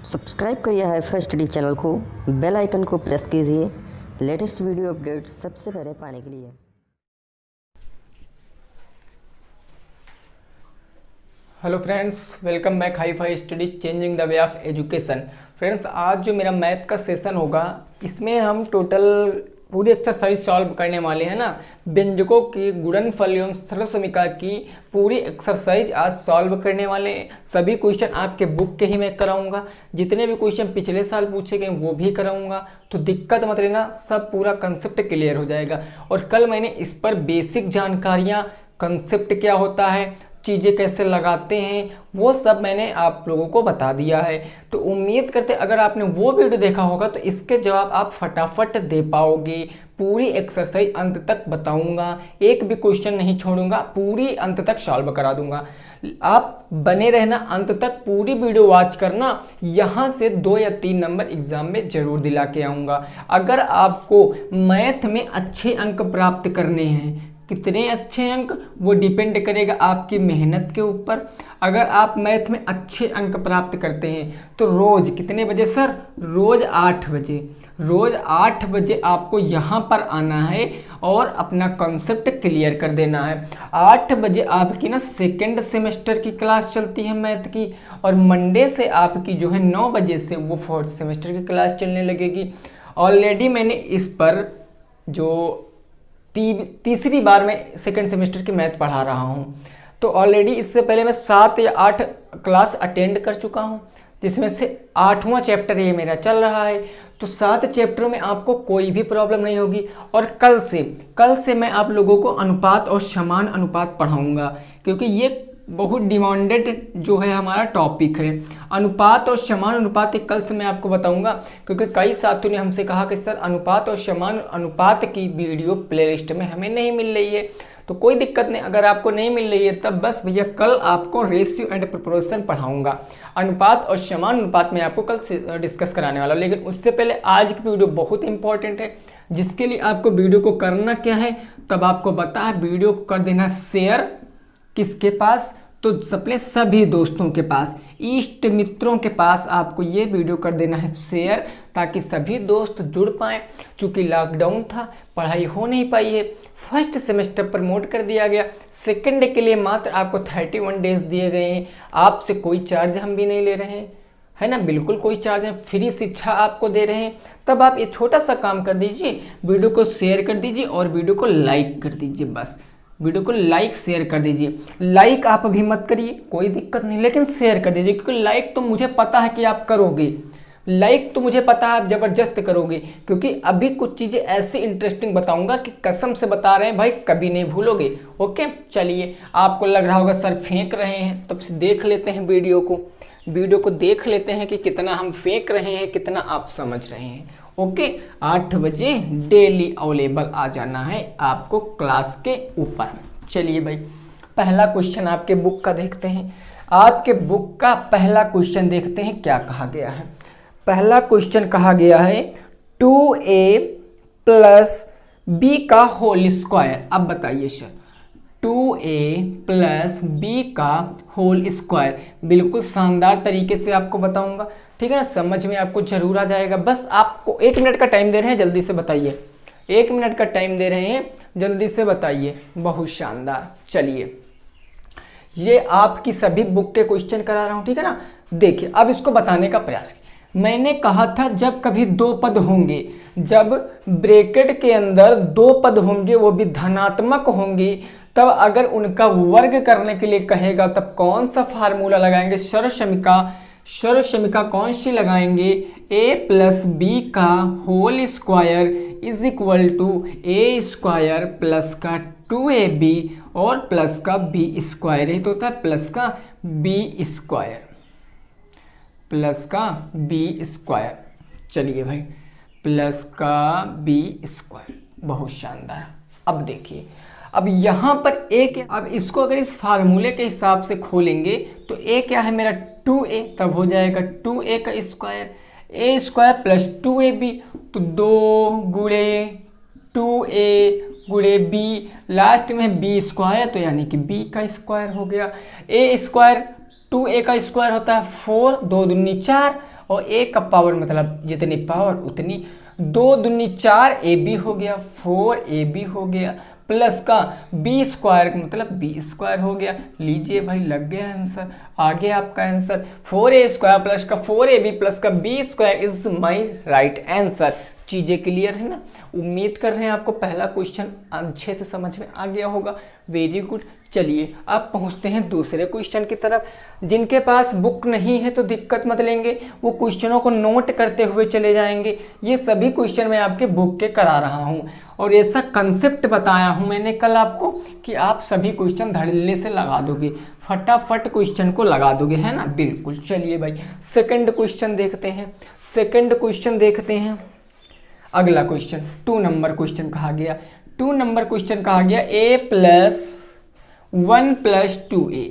Subscribe करिए HiFi study channel को, bell icon को प्रेस कीजिए लेटेस्ट वीडियो अपडेट सबसे पहले पाने के लिए। Hello friends, welcome back HiFi study changing the way of education. Friends, आज जो मेरा मैथ का सेशन होगा इसमें हम टोटल पूरी एक्सरसाइज सॉल्व करने वाले हैं ना। व्यंजकों की गुणनफल एवं सरल समीकरण की पूरी एक्सरसाइज आज सॉल्व करने वाले हैं। सभी क्वेश्चन आपके बुक के ही मैं कराऊंगा। जितने भी क्वेश्चन पिछले साल पूछे गए वो भी कराऊंगा, तो दिक्कत मत लेना, सब पूरा कंसेप्ट क्लियर हो जाएगा। और कल मैंने इस पर बेसिक जानकारियाँ, कंसेप्ट क्या होता है, चीज़ें कैसे लगाते हैं, वो सब मैंने आप लोगों को बता दिया है। तो उम्मीद करते अगर आपने वो वीडियो देखा होगा तो इसके जवाब आप फटाफट दे पाओगे। पूरी एक्सरसाइज अंत तक बताऊंगा, एक भी क्वेश्चन नहीं छोड़ूंगा, पूरी अंत तक सॉल्व करा दूंगा। आप बने रहना, अंत तक पूरी वीडियो वॉच करना। यहाँ से 2 या 3 नंबर एग्जाम में जरूर दिला के आऊँगा। अगर आपको मैथ में अच्छे अंक प्राप्त करने हैं, कितने अच्छे अंक वो डिपेंड करेगा आपकी मेहनत के ऊपर। अगर आप मैथ में अच्छे अंक प्राप्त करते हैं तो रोज़ कितने बजे सर? रोज़ 8 बजे। रोज़ 8 बजे आपको यहाँ पर आना है और अपना कॉन्सेप्ट क्लियर कर देना है। 8 बजे आपकी ना सेकेंड सेमेस्टर की क्लास चलती है मैथ की, और मंडे से आपकी जो है 9 बजे से वो 4th सेमेस्टर की क्लास चलने लगेगी। ऑलरेडी मैंने इस पर जो तीसरी बार मैं सेकंड सेमेस्टर की मैथ पढ़ा रहा हूँ, तो ऑलरेडी इससे पहले मैं 7 या 8 क्लास अटेंड कर चुका हूँ, जिसमें से 8वां चैप्टर ये मेरा चल रहा है। तो 7 चैप्टरों में आपको कोई भी प्रॉब्लम नहीं होगी। और कल से मैं आप लोगों को अनुपात और समान अनुपात पढ़ाऊँगा, क्योंकि ये बहुत डिमांडेड जो है हमारा टॉपिक है। अनुपात और समान अनुपात कल से मैं आपको बताऊंगा, क्योंकि कई साथियों ने हमसे कहा कि सर अनुपात और समान अनुपात की वीडियो प्लेलिस्ट में हमें नहीं मिल रही है। तो कोई दिक्कत नहीं, अगर आपको नहीं मिल रही है तब बस भैया कल आपको रेशियो एंड प्रोपोर्शन पढ़ाऊंगा। अनुपात और समान अनुपात में आपको कल से डिस्कस कराने वाला हूं। लेकिन उससे पहले आज की वीडियो बहुत इंपॉर्टेंट है, जिसके लिए आपको वीडियो को करना क्या है, तब आपको पता है। वीडियो को कर देना शेयर, किसके पास? तो अपने सभी दोस्तों के पास, इष्ट मित्रों के पास आपको ये वीडियो कर देना है शेयर, ताकि सभी दोस्त जुड़ पाएँ। चूँकि लॉकडाउन था, पढ़ाई हो नहीं पाई है, फर्स्ट सेमेस्टर प्रमोट कर दिया गया, सेकंड के लिए मात्र आपको 31 डेज दिए गए हैं। आपसे कोई चार्ज हम भी नहीं ले रहे हैं, है ना, बिल्कुल कोई चार्ज नहीं, फ्री शिक्षा आपको दे रहे हैं। तब आप ये छोटा सा काम कर दीजिए, वीडियो को शेयर कर दीजिए और वीडियो को लाइक कर दीजिए। बस वीडियो को लाइक शेयर कर दीजिए। लाइक आप अभी मत करिए, कोई दिक्कत नहीं, लेकिन शेयर कर दीजिए, क्योंकि लाइक तो मुझे पता है कि आप करोगे। लाइक तो मुझे पता है आप ज़बरदस्त करोगे, क्योंकि अभी कुछ चीज़ें ऐसी इंटरेस्टिंग बताऊंगा कि कसम से बता रहे हैं भाई, कभी नहीं भूलोगे। ओके, चलिए, आपको लग रहा होगा सर फेंक रहे हैं, तब से देख लेते हैं वीडियो को देख लेते हैं कि कितना हम फेंक रहे हैं, कितना आप समझ रहे हैं। ओके, 8 बजे डेली अवेलेबल आ जाना है आपको क्लास के ऊपर। चलिए भाई, पहला क्वेश्चन आपके बुक का देखते हैं। आपके बुक का पहला क्वेश्चन देखते हैं क्या कहा गया है। पहला क्वेश्चन कहा गया है 2a प्लस b का होल स्क्वायर। अब बताइए सर, 2a प्लस b का होल स्क्वायर। बिल्कुल शानदार तरीके से आपको बताऊंगा, ठीक है ना, समझ में आपको जरूर आ जाएगा। बस आपको 1 मिनट का टाइम दे रहे हैं, जल्दी से बताइए। 1 मिनट का टाइम दे रहे हैं, जल्दी से बताइए। बहुत शानदार। चलिए, ये आपकी सभी बुक के क्वेश्चन करा रहा हूं, ठीक है ना। देखिए, अब इसको बताने का प्रयास कीजिए। मैंने कहा था जब कभी 2 पद होंगे, जब ब्रैकेट के अंदर 2 पद होंगे, वो भी धनात्मक होंगी, तब अगर उनका वर्ग करने के लिए कहेगा तब कौन सा फार्मूला लगाएंगे? सर्वसमीका कौन सी लगाएंगे? a प्लस बी का whole square is equal to A square plus का 2ab और प्लस का b स्क्वायर। ये तो होता है प्लस का b स्क्वायर, प्लस का b स्क्वायर। चलिए भाई, प्लस का b स्क्वायर, बहुत शानदार। अब देखिए, अब यहाँ पर a क्या, अब इसको अगर इस फार्मूले के हिसाब से खोलेंगे तो a क्या है मेरा? 2a, तब हो जाएगा 2a का square, a square plus 2ab, तो 2 गुणे 2a गुणे b, लास्ट में b स्क्वायर, तो यानी कि b का स्क्वायर हो गया। a स्क्वायर 2a का स्क्वायर होता है 4, 2 दूनी 4, और ए का पावर मतलब जितनी पावर उतनी, 2 दूनी 4 AB हो गया, 4 AB हो गया, प्लस का बी स्क्वायर मतलब बी स्क्वायर हो गया। लीजिए भाई लग गया आंसर, आ गया आपका आंसर। 4A स्क्वायर प्लस का 4AB प्लस का B square is my right answer. चीज़ें क्लियर है ना? उम्मीद कर रहे हैं आपको पहला क्वेश्चन अच्छे से समझ में आ गया होगा। Very good. चलिए अब पहुंचते हैं दूसरे क्वेश्चन की तरफ। जिनके पास बुक नहीं है तो दिक्कत मत लेंगे, वो क्वेश्चनों को नोट करते हुए चले जाएंगे। ये सभी क्वेश्चन मैं आपके बुक के करा रहा हूँ और ऐसा कंसेप्ट बताया हूँ मैंने कल आपको कि आप सभी क्वेश्चन धड़ल्ले से लगा दोगे, फटाफट क्वेश्चन को लगा दोगे, है ना? बिल्कुल। चलिए भाई सेकंड क्वेश्चन देखते हैं। सेकंड क्वेश्चन देखते हैं। अगला क्वेश्चन 2 नंबर क्वेश्चन कहा गया। 2 नंबर क्वेश्चन कहा गया a plus 1 plus 2a,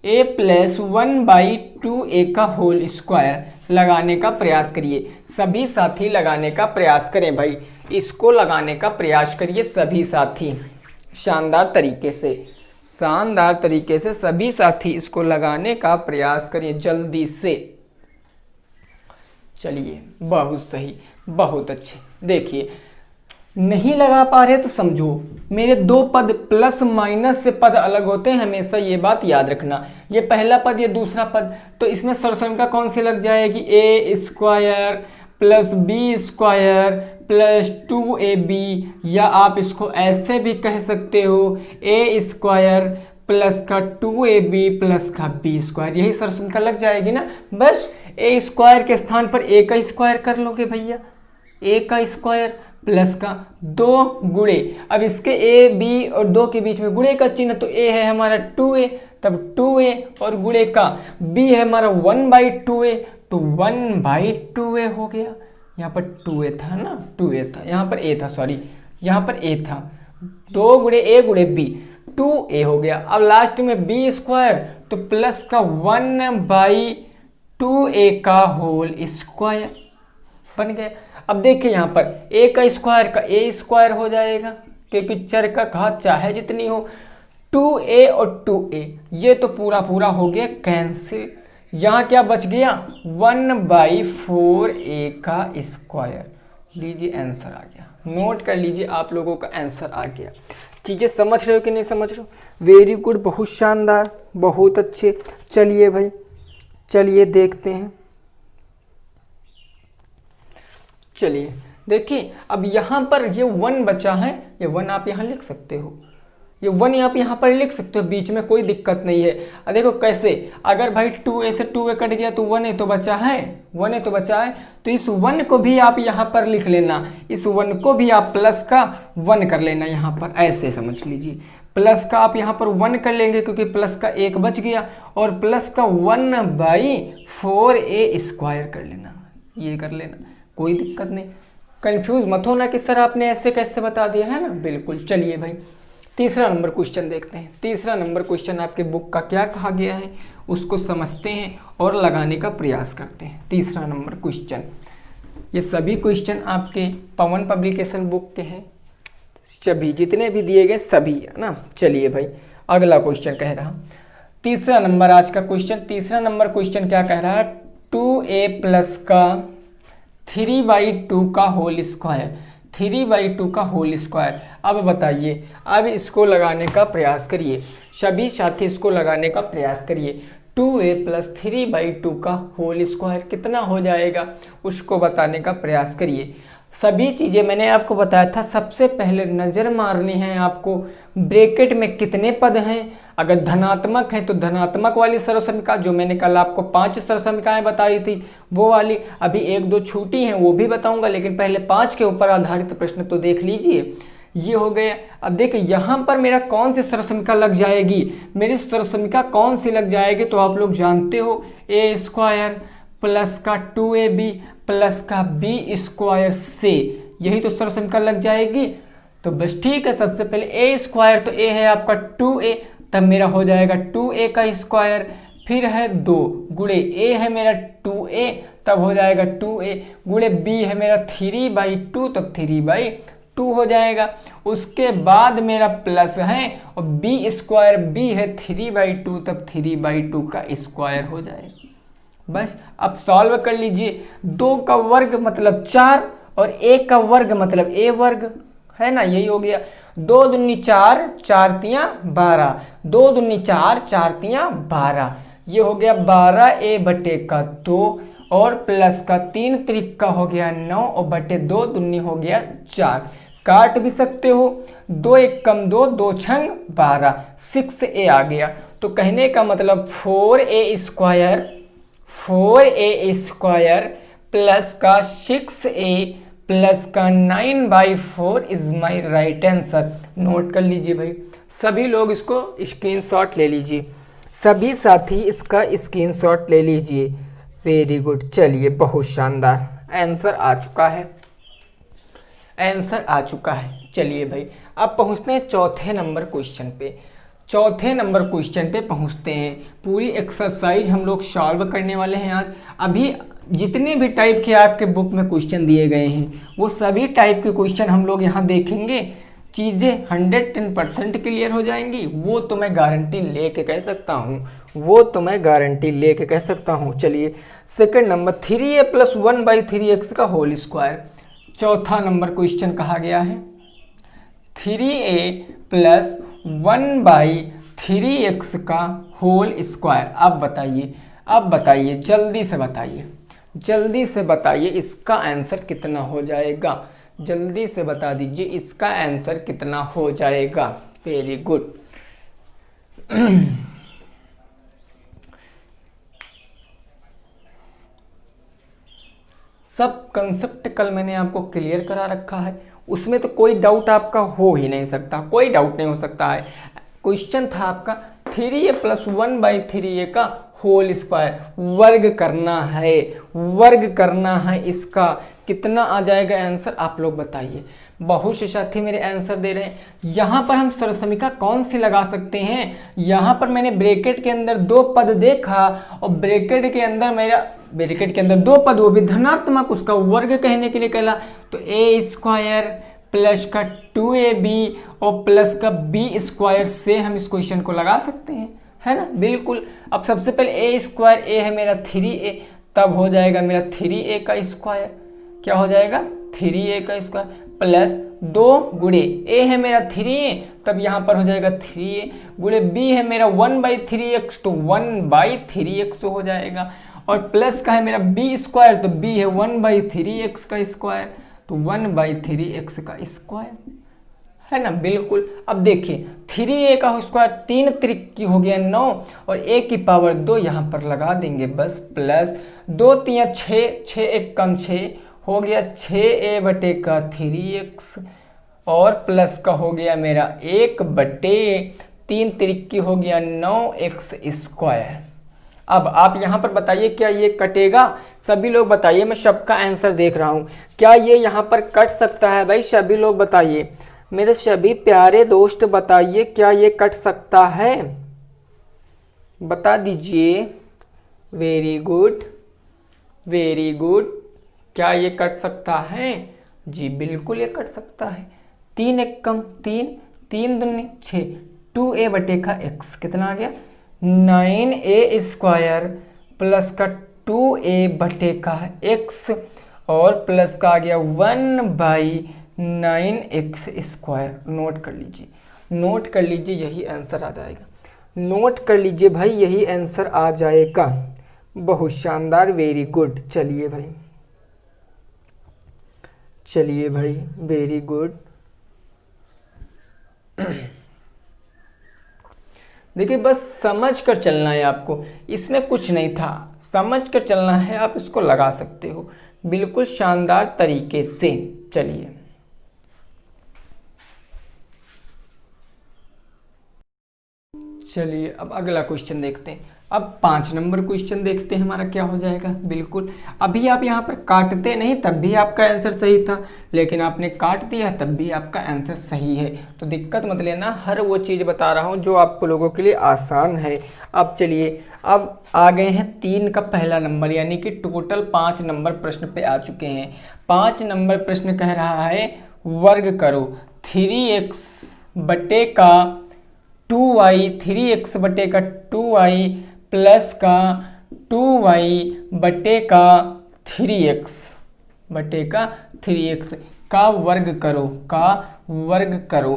a plus 1/2a का होल स्क्वायर लगाने का प्रयास करिए। सभी साथी लगाने का प्रयास करें भाई, इसको लगाने का प्रयास करिए सभी साथी, शानदार तरीके से, शानदार तरीके से सभी साथी इसको लगाने का प्रयास करिए जल्दी से। चलिए बहुत सही, बहुत अच्छे। देखिए नहीं लगा पा रहे तो समझो, मेरे 2 पद प्लस माइनस से पद अलग होते हैं, हमेशा ये बात याद रखना। ये पहला पद, ये दूसरा पद, तो इसमें सरसंख्या कौन सी लग जाएगी? A square plus B square plus 2ab, या आप इसको ऐसे भी कह सकते हो ए स्क्वायर प्लस का 2ab प्लस का बी स्क्वायर। यही सरसंख्या लग जाएगी ना। बस ए स्क्वायर के स्थान पर ए का स्क्वायर कर लोगे भैया, ए का स्क्वायर प्लस का 2 गुणे, अब इसके ए बी और 2 के बीच में गुणे का चिन्ह, तो ए है हमारा 2a, तब 2a और गुणे का b है हमारा 1/2a, तो 1/2a हो गया। यहाँ पर 2a था ना, 2a था, यहाँ पर a था, सॉरी यहाँ पर a था, 2 गुणे a गुणे b, 2a हो गया। अब लास्ट में b स्क्वायर, तो प्लस का 1/2a का होल स्क्वायर बन गया। अब देखिए यहाँ पर a का स्क्वायर का a स्क्वायर हो जाएगा, क्योंकि चर का घात चाहे जितनी हो। 2a और 2a ये तो पूरा पूरा हो गया कैंसिल। यहाँ क्या बच गया? 1/4a का स्क्वायर। लीजिए आंसर आ गया, नोट कर लीजिए, आप लोगों का आंसर आ गया। चीज़ें समझ रहे हो कि नहीं समझ रहे हो? वेरी गुड, बहुत शानदार, बहुत अच्छे। चलिए भाई, चलिए देखते हैं। चलिए देखिए, अब यहाँ पर ये 1 बचा है, ये 1 आप यहाँ लिख सकते हो, ये 1 आप यहाँ पर लिख सकते हो, बीच में कोई दिक्कत नहीं है। अब देखो कैसे, अगर भाई 2a से 2a कट गया तो 1a तो बचा है, 1a तो बचा है, तो इस 1 को भी आप यहाँ पर लिख लेना, इस 1 को भी आप प्लस का 1 कर लेना यहाँ पर, ऐसे समझ लीजिए। प्लस का आप यहाँ पर 1 कर लेंगे क्योंकि प्लस का 1 बच गया, और प्लस का 1/4a स्क्वायर कर लेना, ये कर लेना, कोई दिक्कत नहीं। कंफ्यूज मत होना कि सर आपने ऐसे कैसे बता दिया, है ना? बिल्कुल। चलिए भाई तीसरा नंबर क्वेश्चन देखते हैं। तीसरा नंबर क्वेश्चन आपके बुक का क्या कहा गया है उसको समझते हैं और लगाने का प्रयास करते हैं। तीसरा नंबर क्वेश्चन, ये सभी क्वेश्चन आपके पवन पब्लिकेशन बुक के हैं, सभी जितने भी दिए गए सभी, है ना? चलिए भाई अगला क्वेश्चन कह रहा, तीसरा नंबर आज का क्वेश्चन। तीसरा नंबर क्वेश्चन क्या कह रहा है? 2a प्लस का 3/2 का होल स्क्वायर, 3/2 का होल स्क्वायर। अब बताइए, अब इसको लगाने का प्रयास करिए, सभी साथी इसको लगाने का प्रयास करिए। 2a प्लस 3/2 का होल स्क्वायर कितना हो जाएगा उसको बताने का प्रयास करिए। सभी चीज़ें मैंने आपको बताया था, सबसे पहले नज़र मारनी है आपको ब्रैकेट में कितने पद हैं। अगर धनात्मक है तो धनात्मक वाली सर्वसमीका, जो मैंने कल आपको 5 सर्वसमीकाएं बताई थी वो वाली, अभी 1-2 छूटी हैं वो भी बताऊंगा, लेकिन पहले 5 के ऊपर आधारित प्रश्न तो देख लीजिए। ये हो गया। अब देखिए यहाँ पर मेरा कौन सी सर्वसमीका लग जाएगी, मेरी सर्वसमीका कौन सी लग जाएगी तो आप लोग जानते हो, a स्क्वायर प्लस का 2ab प्लस का b स्क्वायर से, यही तो सर्वसमीका लग जाएगी। तो बस ठीक है, सबसे पहले a स्क्वायर, तो a है आपका 2a, तब मेरा हो जाएगा 2a का स्क्वायर, फिर है 2 गुणे a है मेरा 2a, तब हो जाएगा 2a, गुणे b है मेरा 3/2, तब 3/2 हो जाएगा। उसके बाद मेरा प्लस है और b स्क्वायर, b है 3/2, तब 3/2 का स्क्वायर हो जाएगा। बस अब सॉल्व कर लीजिए। 2 का वर्ग मतलब 4 और a का वर्ग मतलब a वर्ग, है ना, यही हो गया। 2 दूनी 4, 4 तियां 12, 2 दूनी 4, 4 तियां 12, ये हो गया 12a बटे का 2 और प्लस का 3 त्रिक हो गया 9 और बटे 2 दूनी हो गया 4। काट भी सकते हो, 2 एक कम 2, 2 छंग 12, 6a आ गया। तो कहने का मतलब 4a square, 4a square plus का 6a प्लस का 9/4 is my right answer. Note कर लीजिए भाई, सभी लोग इसको स्क्रीनशॉट ले लीजिए, सभी साथी इसका स्क्रीनशॉट ले लीजिए। वेरी गुड, चलिए बहुत शानदार, आंसर आ चुका है, आंसर आ चुका है। चलिए भाई अब पहुंचते हैं चौथे नंबर क्वेश्चन पे, चौथे नंबर क्वेश्चन पे पहुंचते हैं। पूरी एक्सरसाइज हम लोग सॉल्व करने वाले हैं आज। अभी जितने भी टाइप के आपके बुक में क्वेश्चन दिए गए हैं वो सभी टाइप के क्वेश्चन हम लोग यहाँ देखेंगे, चीज़ें 110% क्लियर हो जाएंगी, वो तो मैं गारंटी लेके कह सकता हूँ, वो तो मैं गारंटी लेके कह सकता हूँ। चलिए सेकंड नंबर 3a + 1/3x का होल स्क्वायर, चौथा नंबर क्वेश्चन कहा गया है 3a + 1/3x का होल स्क्वायर। अब बताइए, अब बताइए, जल्दी से बताइए, जल्दी से बताइए इसका आंसर कितना हो जाएगा, जल्दी से बता दीजिए इसका आंसर कितना हो जाएगा। Very good. सब कंसेप्ट कल मैंने आपको क्लियर करा रखा है, उसमें तो कोई डाउट आपका हो ही नहीं सकता, कोई डाउट नहीं हो सकता है। क्वेश्चन था आपका 3a + 1/3a का होल स्क्वायर, वर्ग करना है, वर्ग करना है, इसका कितना आ जाएगा आंसर आप लोग बताइए। बहुत से साथी मेरे आंसर दे रहे हैं। यहाँ पर हम सरसमिका कौन सी लगा सकते हैं, यहाँ पर मैंने ब्रैकेट के अंदर 2 पद देखा और ब्रैकेट के अंदर मेरा, ब्रैकेट के अंदर 2 पद वो भी धनात्मक, उसका वर्ग कहने के लिए कहला, तो a² प्लस का 2ab और प्लस का b² से हम इस क्वेश्चन को लगा सकते हैं, है ना, बिल्कुल। अब सबसे पहले a², a है मेरा 3a, तब हो जाएगा मेरा 3a का स्क्वायर, क्या हो जाएगा 3a का स्क्वायर प्लस 2 गुणे a है मेरा 3a, तब यहाँ पर हो जाएगा 3a गुणे b है मेरा 1/3x, तो 1/3x हो जाएगा, और प्लस का है मेरा b², तो b है 1/3x का स्क्वायर, तो 1/3x का स्क्वायर, है ना, बिल्कुल। अब देखिए 3a का स्क्वायर 3 त्रिक की हो गया 9 और a की पावर 2 यहाँ पर लगा देंगे बस, प्लस 2 तियां 6, 6 एक कम 6 हो गया 6a बटे का 3x और प्लस का हो गया मेरा 1/3 त्रिक की हो गया 9x²। अब आप यहाँ पर बताइए क्या ये कटेगा, सभी लोग बताइए, मैं सबका आंसर देख रहा हूँ, क्या ये यहाँ पर कट सकता है भाई, सभी लोग बताइए, मेरे सभी प्यारे दोस्त बताइए क्या ये कट सकता है, बता दीजिए। वेरी गुड, वेरी गुड, क्या ये कट सकता है, जी बिल्कुल ये कट सकता है। 3 एक कम 3, 3 दूनी 6, 2a बटे का x कितना आ गया 9a² प्लस का 2a बटे का x और प्लस का आ गया 1/9x²। नोट कर लीजिए, नोट कर लीजिए, यही आंसर आ जाएगा, नोट कर लीजिए भाई, यही आंसर आ जाएगा। बहुत शानदार, वेरी गुड। चलिए भाई, चलिए भाई, वेरी गुड। देखिए बस समझ कर चलना है आपको, इसमें कुछ नहीं था, समझ कर चलना है, आप इसको लगा सकते हो बिल्कुल शानदार तरीके से। चलिए चलिए अब अगला क्वेश्चन देखते हैं। अब 5 नंबर क्वेश्चन देखते हैं हमारा क्या हो जाएगा। बिल्कुल अभी आप यहाँ पर काटते नहीं तब भी आपका आंसर सही था, लेकिन आपने काट दिया तब भी आपका आंसर सही है, तो दिक्कत मत लेना, हर वो चीज़ बता रहा हूँ जो आपको लोगों के लिए आसान है। अब चलिए, अब आ गए हैं 3 का पहला नंबर, यानी कि टोटल 5 नंबर प्रश्न पे आ चुके हैं। 5 नंबर प्रश्न कह रहा है वर्ग करो 3x बटे का 2y, 3x बटे का 2y प्लस का 2y बटे का 3x बटे का 3x का वर्ग करो।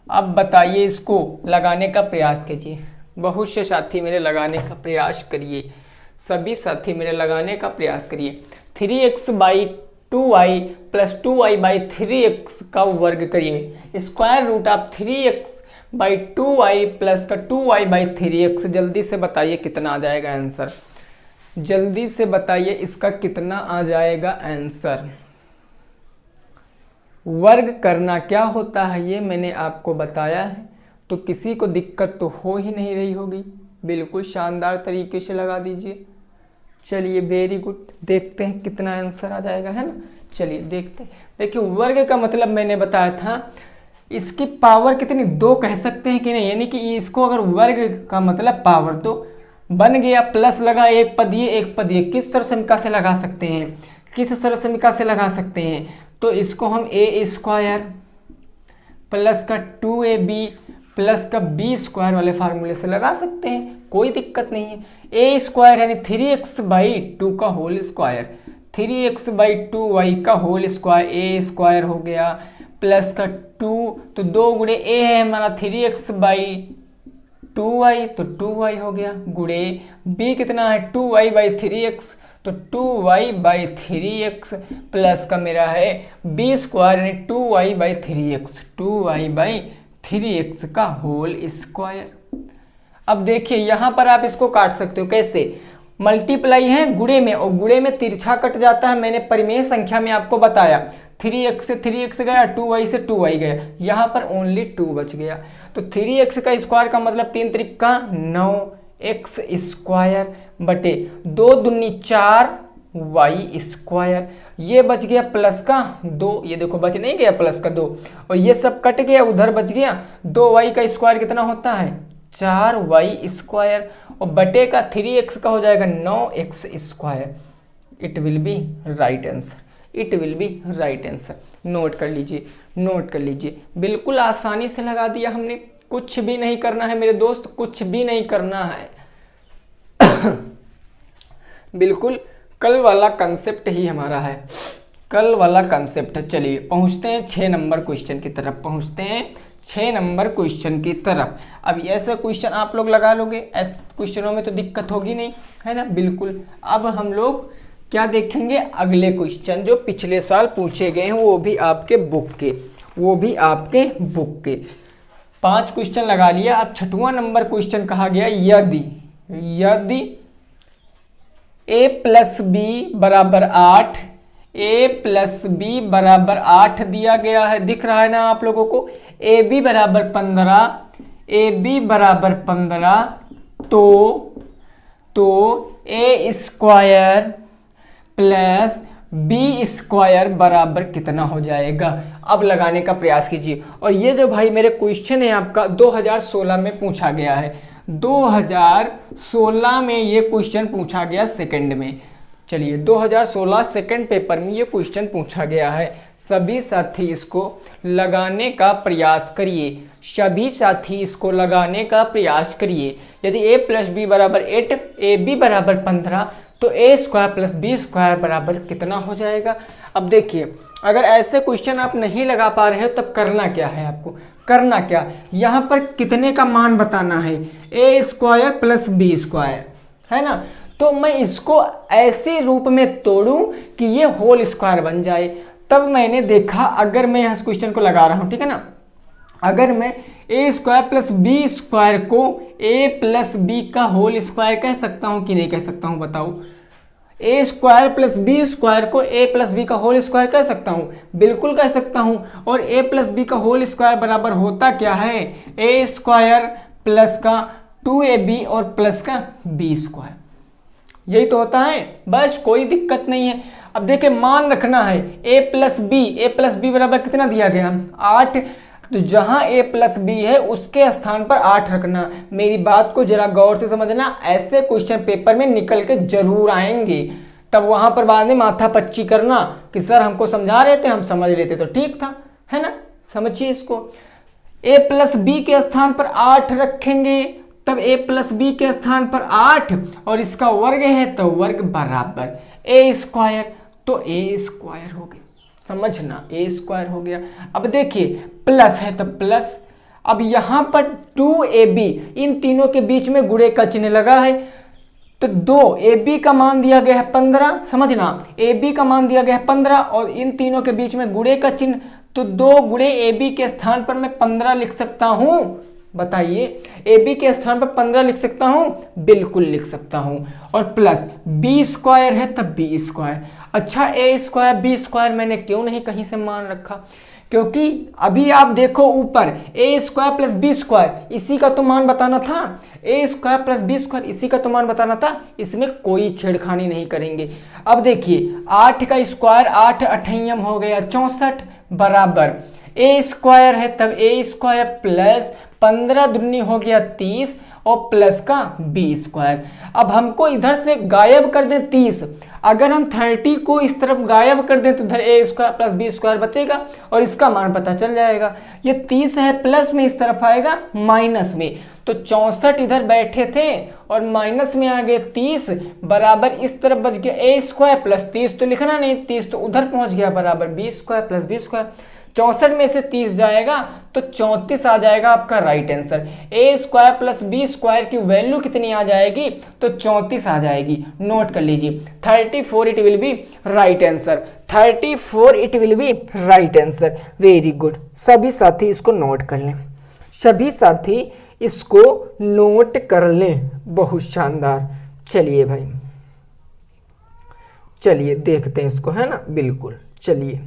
अब बताइए इसको लगाने का प्रयास कीजिए। बहुत से साथी मेरे लगाने का प्रयास करिए, सभी साथी मेरे लगाने का प्रयास करिए। 3x by 2y plus 2y by 3x का वर्ग करिए। Square root of 3x by 2y plus का 2y बाई 3x। जल्दी से बताइए कितना आ जाएगा आंसर, जल्दी से बताइए इसका कितना आ जाएगा आंसर। वर्ग करना क्या होता है ये मैंने आपको बताया है, तो किसी को दिक्कत तो हो ही नहीं रही होगी। बिल्कुल शानदार तरीके से लगा दीजिए। चलिए वेरी गुड, देखते हैं कितना आंसर आ जाएगा, है ना। चलिए देखते हैं। देखिए वर्ग का मतलब मैंने बताया था इसकी पावर कितनी, 2 कह सकते हैं कि नहीं, यानी कि इसको अगर वर्ग का मतलब पावर 2 बन गया, प्लस लगा एक पद ये किस सरसमिका से लगा सकते हैं, तो इसको हम ए स्क्वायर प्लस का 2ab प्लस का बी स्क्वायर वाले फार्मूले से लगा सकते हैं, कोई दिक्कत नहीं है। ए स्क्वायर यानी 3x बाई 2 का whole square, 3x by 2y का होल स्क्वायर, ए स्क्वायर हो गया प्लस का 2, तो 2 गुणे ए है हमारा 3x बाई 2y, तो 2y हो गया, गुणे b कितना है 2y बाई 3x, तो 2y बाई 3x प्लस का मेरा है b स्क्वायर यानी 2y by 3x, 2y by 3x का होल स्क्वायर। अब देखिए यहाँ पर आप इसको काट सकते हो, कैसे, मल्टीप्लाई है गुणे में, और गुणे में तिरछा कट जाता है। मैंने परिमेय संख्या में आपको बताया 3x से 3x गया, 2y से 2y गया, यहाँ पर ओनली 2 बच गया। तो 3x का स्क्वायर का मतलब 3 त्रिक 9x स्क्वायर बटे 2 दूनी 4y स्क्वायर, ये बच गया प्लस का 2, ये देखो बच नहीं गया प्लस का 2, और ये सब कट गया, उधर बच गया 2y का स्क्वायर कितना होता है 4y स्क्वायर, और बटे का 3x का हो जाएगा 9x square. It will be right answer, note कर लीजिए। बिल्कुल आसानी से लगा दिया हमने, कुछ भी नहीं करना है मेरे दोस्त, कुछ भी नहीं करना है। बिल्कुल कल वाला कंसेप्ट ही हमारा है, कल वाला कंसेप्ट है। चलिए पहुंचते हैं 6 नंबर क्वेश्चन की तरफ, अब ऐसा क्वेश्चन आप लोग लगा लोगे, ऐसे क्वेश्चनों में तो दिक्कत होगी नहीं, है ना। बिल्कुल अब हम लोग क्या देखेंगे, अगले क्वेश्चन जो पिछले साल पूछे गए हैं, वो भी आपके बुक के 5 क्वेश्चन लगा लिया। अब 6वां नंबर क्वेश्चन कहा गया, यदि a प्लस बी बराबर 8 दिया गया है, दिख रहा है ना आप लोगों को, ए बी बराबर 15, तो ए स्क्वायर प्लस बी स्क्वायर बराबर कितना हो जाएगा। अब लगाने का प्रयास कीजिए। और ये जो भाई मेरे क्वेश्चन है आपका 2016 में पूछा गया है, 2016 में ये क्वेश्चन पूछा गया सेकंड में। चलिए 2016 सेकंड पेपर में ये क्वेश्चन पूछा गया है। सभी साथी इसको लगाने का प्रयास करिए, यदि a प्लस बी बराबर 8, ए बी बराबर 15, तो ए स्क्वायर प्लस बी स्क्वायर बराबर कितना हो जाएगा। अब देखिए अगर ऐसे क्वेश्चन आप नहीं लगा पा रहे हो तब करना क्या है, आपको करना क्या, यहाँ पर कितने का मान बताना है, A square plus B square, है ना। तो मैं इसको ऐसे रूप में तोड़ूं कि ये होल स्क्वायर बन जाए। तब मैंने देखा अगर मैं यहाँ क्वेश्चन को लगा रहा हूँ, ठीक है ना, अगर मैं ए स्क्वायर प्लस बी स्क्वायर को ए प्लस बी का होल स्क्वायर कह सकता हूँ कि नहीं कह सकता हूँ, बताओ। ए स्क्वायर प्लस बी स्क्वायर को ए प्लस बी का होल स्क्वायर कह सकता हूँ, बिल्कुल कह सकता हूँ। और ए प्लस बी का होल स्क्वायर बराबर होता क्या है, ए स्क्वायर प्लस का 2ab और प्लस का बी स्क्वायर, यही तो होता है, बस कोई दिक्कत नहीं है। अब देखिए मान रखना है a प्लस बी बराबर कितना दिया गया 8, तो जहां a प्लस बी है उसके स्थान पर 8 रखना। मेरी बात को जरा गौर से समझना, ऐसे क्वेश्चन पेपर में निकल के जरूर आएंगे, तब वहां पर बाद में माथा पच्ची करना कि सर हमको समझा रहे थे, हम समझ लेते तो ठीक था, है ना। समझिए इसको, a प्लस बी के स्थान पर 8 रखेंगे तब a प्लस बी के स्थान पर 8 और इसका वर्ग है तो वर्ग बराबर a स्क्वायर, तो a स्क्वायर हो गया, समझना a स्क्वायर हो गया। अब देखिए प्लस है तो प्लस, अब यहाँ पर 2ab इन तीनों के बीच में गुणे का चिन्ह लगा है तो 2ab का मान दिया गया है 15, समझना ab का मान दिया गया है 15 और इन तीनों के बीच में गुणे का चिन्ह, तो 2 गुणे ab के स्थान पर मैं 15 लिख सकता हूं। बताइए ab के स्थान पर 15 लिख सकता हूं, बिल्कुल लिख सकता हूं। और प्लस b स्क्वायर है तब b स्क्वायर। अच्छा a स्क्वायर b स्क्वायर मैंने क्यों नहीं कहीं से मान रखा, क्योंकि अभी आप देखो ऊपर a square plus B square इसी का तो मान बताना था, a square plus B square इसी का तो मान बताना था, इसमें कोई छेड़खानी नहीं करेंगे। अब देखिए 8 का स्क्वायर 8 अठैयम हो गया 64 बराबर a स्क्वायर है तब a स्क्वायर प्लस 15 दूनी हो गया 30 और प्लस का b स्क्वायर। अब हमको इधर से गायब कर दें 30, अगर हम 30 को इस तरफ गायब कर दें तो इधर a square plus b square बचेगा और इसका मान पता चल जाएगा। ये 30 है प्लस में इस तरफ आएगा माइनस में, तो 64 इधर बैठे थे और माइनस में आ गए 30 बराबर इस तरफ बच गया a स्क्वायर प्लस 30 तो लिखना नहीं, 30 तो उधर पहुंच गया बराबर b square plus b square. 64 में से 30 जाएगा तो 34 आ जाएगा आपका right answer. a square plus b square की वैल्यू कितनी आ जाएगी, तो 34 आ जाएगी। नोट कर लीजिए 34 it will be right answer, 34 it will be right answer. Very good, सभी साथी इसको नोट कर लें, सभी साथी इसको नोट कर लें, बहुत शानदार। चलिए भाई चलिए देखते हैं इसको, है ना, बिल्कुल चलिए।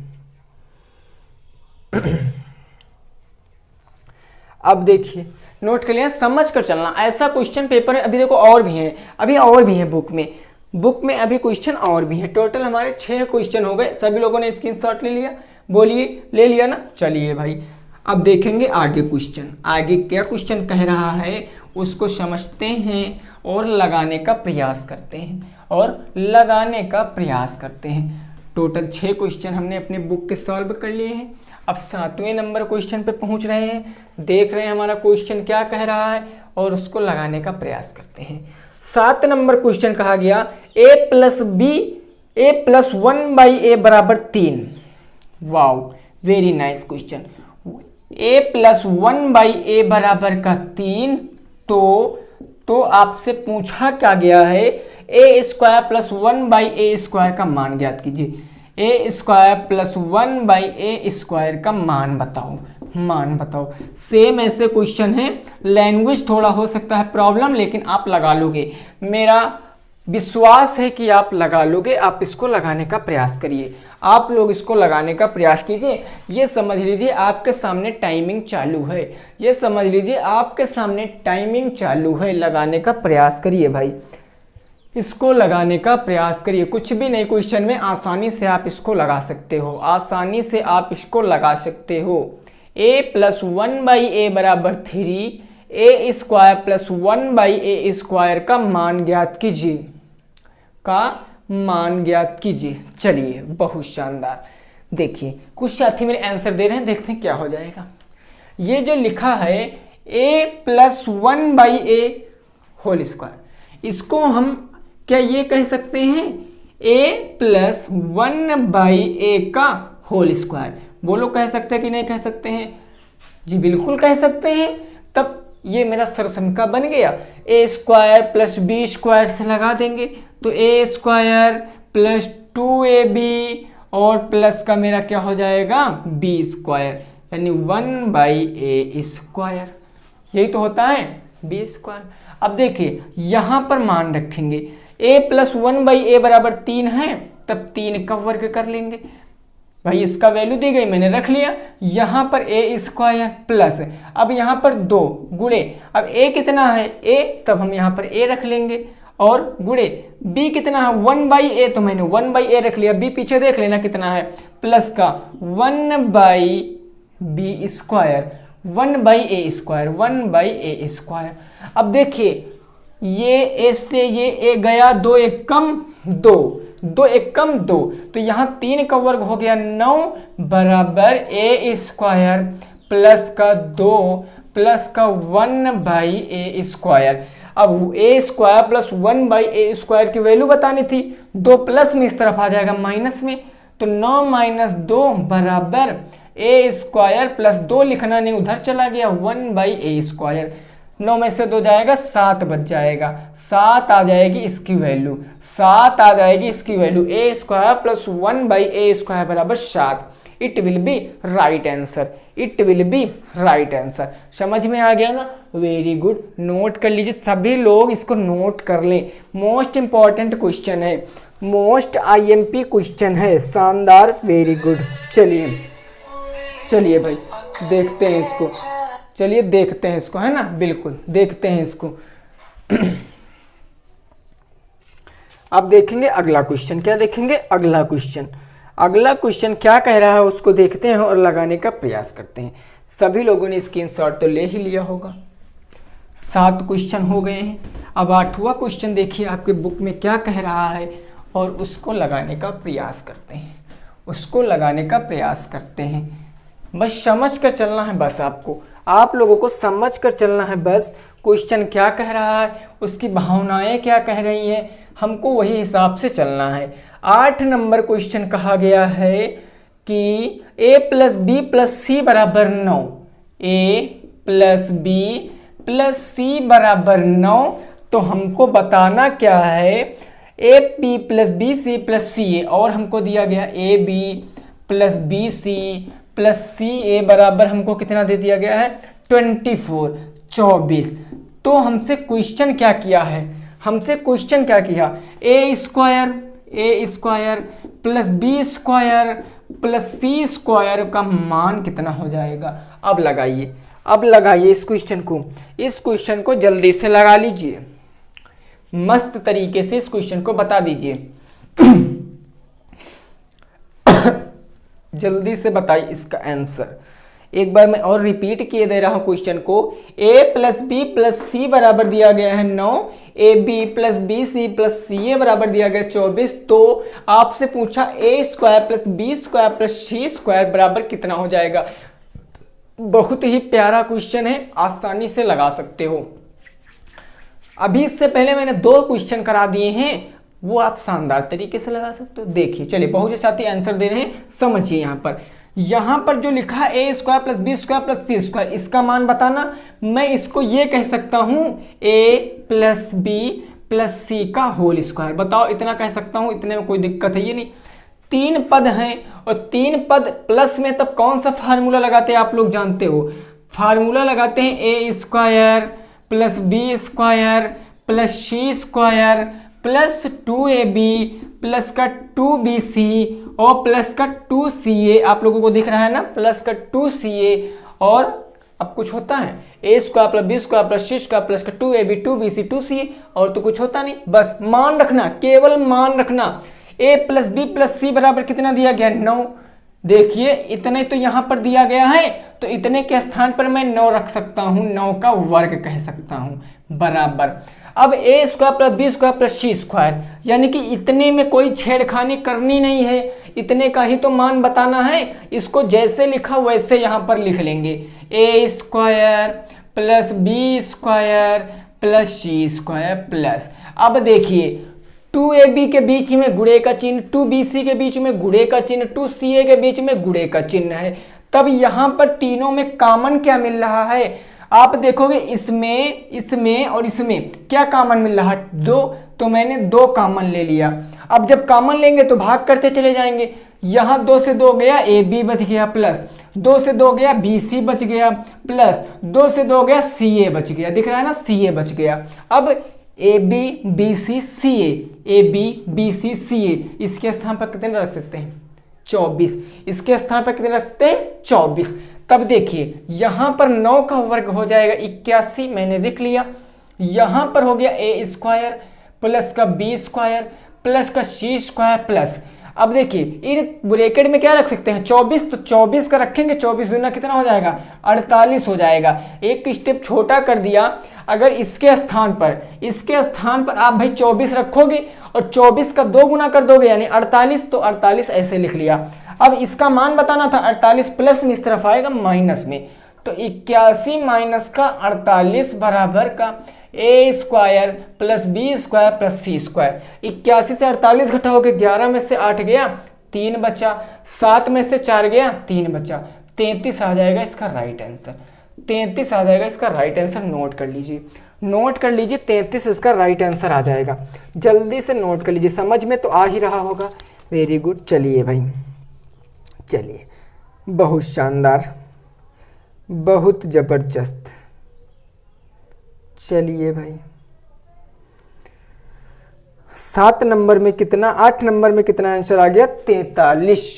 अब देखिए नोट कर लिया, समझ कर चलना, ऐसा क्वेश्चन पेपर में अभी देखो और भी हैं, अभी और भी हैं बुक में अभी क्वेश्चन और भी हैं। टोटल हमारे 6 क्वेश्चन हो गए, सभी लोगों ने स्क्रीनशॉट ले लिया, बोलिए ले लिया ना। चलिए भाई अब देखेंगे आगे क्वेश्चन, आगे क्या क्वेश्चन कह रहा है उसको समझते हैं और लगाने का प्रयास करते हैं, और लगाने का प्रयास करते हैं। टोटल 6 क्वेश्चन हमने अपने बुक के सॉल्व कर लिए हैं। अब 7वें नंबर क्वेश्चन पे पहुंच रहे हैं, देख रहे हैं हमारा क्वेश्चन क्या कह रहा है और उसको लगाने का प्रयास करते हैं। 7 नंबर क्वेश्चन कहा गया a plus B a plus 1/a बराबर 3। Wow very nice question. a plus 1/a बराबर का 3, तो आपसे पूछा क्या गया है, a square plus 1/a square का मान ज्ञात कीजिए। a square plus 1/a square का मान बताओ, मान बताओ। सेम ऐसे क्वेश्चन है, लैंग्वेज थोड़ा हो सकता है प्रॉब्लम, लेकिन आप लगा लोगे, मेरा विश्वास है कि आप लगा लोगे। आप इसको लगाने का प्रयास करिए, आप लोग इसको लगाने का प्रयास कीजिए। ये समझ लीजिए आपके सामने टाइमिंग चालू है, ये समझ लीजिए आपके सामने टाइमिंग चालू है। लगाने का प्रयास करिए भाई, इसको लगाने का प्रयास करिए। कुछ भी नहीं क्वेश्चन में आसानी से आप इसको लगा सकते हो, आसानी से आप इसको लगा सकते हो। a प्लस 1/a बराबर 3, a square plus 1/a square का मान ज्ञात कीजिए, का मान ज्ञात कीजिए। चलिए बहुत शानदार, देखिए कुछ साथी मेरे आंसर दे रहे हैं, देखते हैं क्या हो जाएगा। ये जो लिखा है a plus 1/a whole square, इसको हम क्या ये कह सकते हैं a प्लस 1/a का होल स्क्वायर? बोलो कह सकते हैं कि नहीं कह सकते हैं? जी बिल्कुल कह सकते हैं। तब ये मेरा सरसमका बन गया, a square plus b square से लगा देंगे तो a स्क्वायर प्लस 2ab और प्लस का मेरा क्या हो जाएगा b स्क्वायर, यानी 1/a स्क्वायर, यही तो होता है b स्क्वायर। अब देखिए यहाँ पर मान रखेंगे, a प्लस 1/a बराबर 3 है, तब 3 का वर्ग कर लेंगे भाई, इसका वैल्यू दी गई मैंने रख लिया। यहाँ पर a स्क्वायर प्लस, अब यहाँ पर 2 गुणे, अब a कितना है a, तब हम यहाँ पर a रख लेंगे, और गुणे b कितना है 1/a, तो मैंने 1/a रख लिया, b पीछे देख लेना कितना है, प्लस का 1/b square, 1/a square, 1/a square. अब देखिए ये a से ये a गया, 2 1 कम 2, 2 1 कम 2, तो यहाँ 3 का वर्ग हो गया 9 बराबर a स्क्वायर प्लस का 2 प्लस का 1/a²। अब a² प्लस 1/a² की वैल्यू बतानी थी, 2 प्लस में इस तरफ आ जाएगा माइनस में, तो 9 - 2 बराबर a² प्लस 2 लिखना नहीं, उधर चला गया 1/a²। 9 में से 2 जाएगा 7 बच जाएगा, 7 आ जाएगी इसकी वैल्यू, 7 आ जाएगी इसकी वैल्यू, a² प्लस 1/a² बराबर 7। It will be right answer, it will be right answer. समझ में आ गया ना? वेरी गुड, नोट कर लीजिए सभी लोग, इसको नोट कर लें। मोस्ट इंपॉर्टेंट क्वेश्चन है, मोस्ट IMP क्वेश्चन है, शानदार, वेरी गुड। चलिए चलिए भाई देखते हैं इसको, चलिए देखते हैं इसको, है ना, बिल्कुल देखते हैं इसको। अब देखेंगे अगला क्वेश्चन, क्या देखेंगे? अगला क्वेश्चन, अगला क्वेश्चन क्या कह रहा है उसको देखते हैं और लगाने का प्रयास करते हैं। सभी लोगों ने स्क्रीनशॉट तो ले ही लिया होगा। 7 क्वेश्चन हो गए हैं, अब 8वां क्वेश्चन देखिए आपके बुक में क्या कह रहा है और उसको लगाने का प्रयास करते हैं, उसको लगाने का प्रयास करते हैं। बस समझ कर चलना है, बस आपको, आप लोगों को समझ कर चलना है बस। क्वेश्चन क्या कह रहा है, उसकी भावनाएं क्या कह रही हैं, हमको वही हिसाब से चलना है। 8 नंबर क्वेश्चन कहा गया है कि a + b + c बराबर 9, a + b + c बराबर 9। तो हमको बताना क्या है, ab + bc + ca, और हमको दिया गया ab + bc + ca बराबर हमको कितना दे दिया गया है, 24। तो हमसे क्वेश्चन क्या किया है, हमसे क्वेश्चन क्या किया, a² plus b² plus c² का मान कितना हो जाएगा। अब लगाइए, अब लगाइए इस क्वेश्चन को जल्दी से लगा लीजिए, मस्त तरीके से इस क्वेश्चन को बता दीजिए। जल्दी से बताइए इसका आंसर। एक बार मैं और रिपीट किए दे रहा हूं क्वेश्चन को, a + b + c बराबर दिया गया है 9, ab + bc + ca बराबर दिया गया 24। तो आपसे पूछा a² + b² + c² बराबर कितना हो जाएगा। बहुत ही प्यारा क्वेश्चन है, आसानी से लगा सकते हो। अभी इससे पहले मैंने 2 क्वेश्चन करा दिए हैं, वो आप शानदार तरीके से लगा सकते हो। देखिए चलिए, बहुत से साथी आंसर दे रहे हैं, समझिए। यहाँ पर जो लिखा है a² + b² + c², इसका मान बताना। मैं इसको ये कह सकता हूँ a + b + c का होल स्क्वायर। बताओ, इतना कह सकता हूँ, इतने में कोई दिक्कत है ये नहीं। 3 पद हैं और 3 पद प्लस में तब कौन सा फार्मूला लगाते हैं आप लोग जानते हो। फार्मूला लगाते हैं a² + b² + c² plus 2ab plus का 2bc और प्लस का 2ca। आप लोगों को दिख रहा है ना, प्लस का 2ca। और अब कुछ होता है a² + b² + c² प्लस का 2ab 2bc 2ca, और तो कुछ होता नहीं। बस मान रखना, केवल मान रखना। a + b + c बराबर कितना दिया गया, 9। देखिए इतने तो यहाँ पर दिया गया है, तो इतने के स्थान पर मैं 9 रख सकता हूँ, 9 का वर्ग कह सकता हूँ बराबर। अब a² + b² + c², यानी कि इतने में कोई छेड़खानी करनी नहीं है, इतने का ही तो मान बताना है। इसको जैसे लिखा वैसे यहाँ पर लिख लेंगे, a² + b² + c² प्लस। अब देखिए 2ab के बीच में गुणे का चिन्ह, 2bc के बीच में गुणे का चिन्ह, 2ca के बीच में गुणे का चिन्ह है। तब यहाँ पर तीनों में कॉमन क्या मिल रहा है, आप देखोगे इसमें और इसमें क्या कॉमन मिल रहा है, 2। तो मैंने 2 कॉमन ले लिया। अब जब कॉमन लेंगे तो भाग करते चले जाएंगे। यहाँ 2 से 2 गया ab बच गया, प्लस 2 से 2 गया bc बच गया, प्लस 2 से 2 गया ca बच गया। दिख रहा है ना, ca बच गया। अब ab bc ca, ab bc ca, इसके स्थान पर कितने रख सकते हैं, 24। इसके स्थान पर कितने रख सकते हैं, 24। तब देखिए यहाँ पर 9 का वर्ग हो जाएगा 81, मैंने लिख लिया। यहाँ पर हो गया a² प्लस का b² प्लस का c² प्लस। अब देखिए इन ब्रैकेट में क्या रख सकते हैं, 24। तो 24 का रखेंगे, 24 दूना कितना हो जाएगा, 48 हो जाएगा। एक स्टेप छोटा कर दिया। अगर इसके स्थान पर आप भाई 24 रखोगे और 24 का 2 गुना कर दोगे यानी 48, तो 48 ऐसे लिख लिया। अब इसका मान बताना था, 48 प्लस में इस तरफ आएगा माइनस में, तो 81 माइनस का 48 बराबर का A square plus B square plus C square. 81 से 48 घटाओगे 11 में से 8 गया 3 बचा, 7 में से 4 गया 3 बचा, 33 आ जाएगा इसका राइट आंसर। 33 आ जाएगा इसका राइट आंसर। नोट कर लीजिए, नोट कर लीजिए, 33 इसका राइट आंसर आ जाएगा। जल्दी से नोट कर लीजिए, समझ में तो आ ही रहा होगा। Very good. चलिए भाई, चलिए, बहुत शानदार, बहुत जबरदस्त। चलिए भाई, 7 नंबर में कितना, 8 नंबर में कितना आंसर आ गया? 43।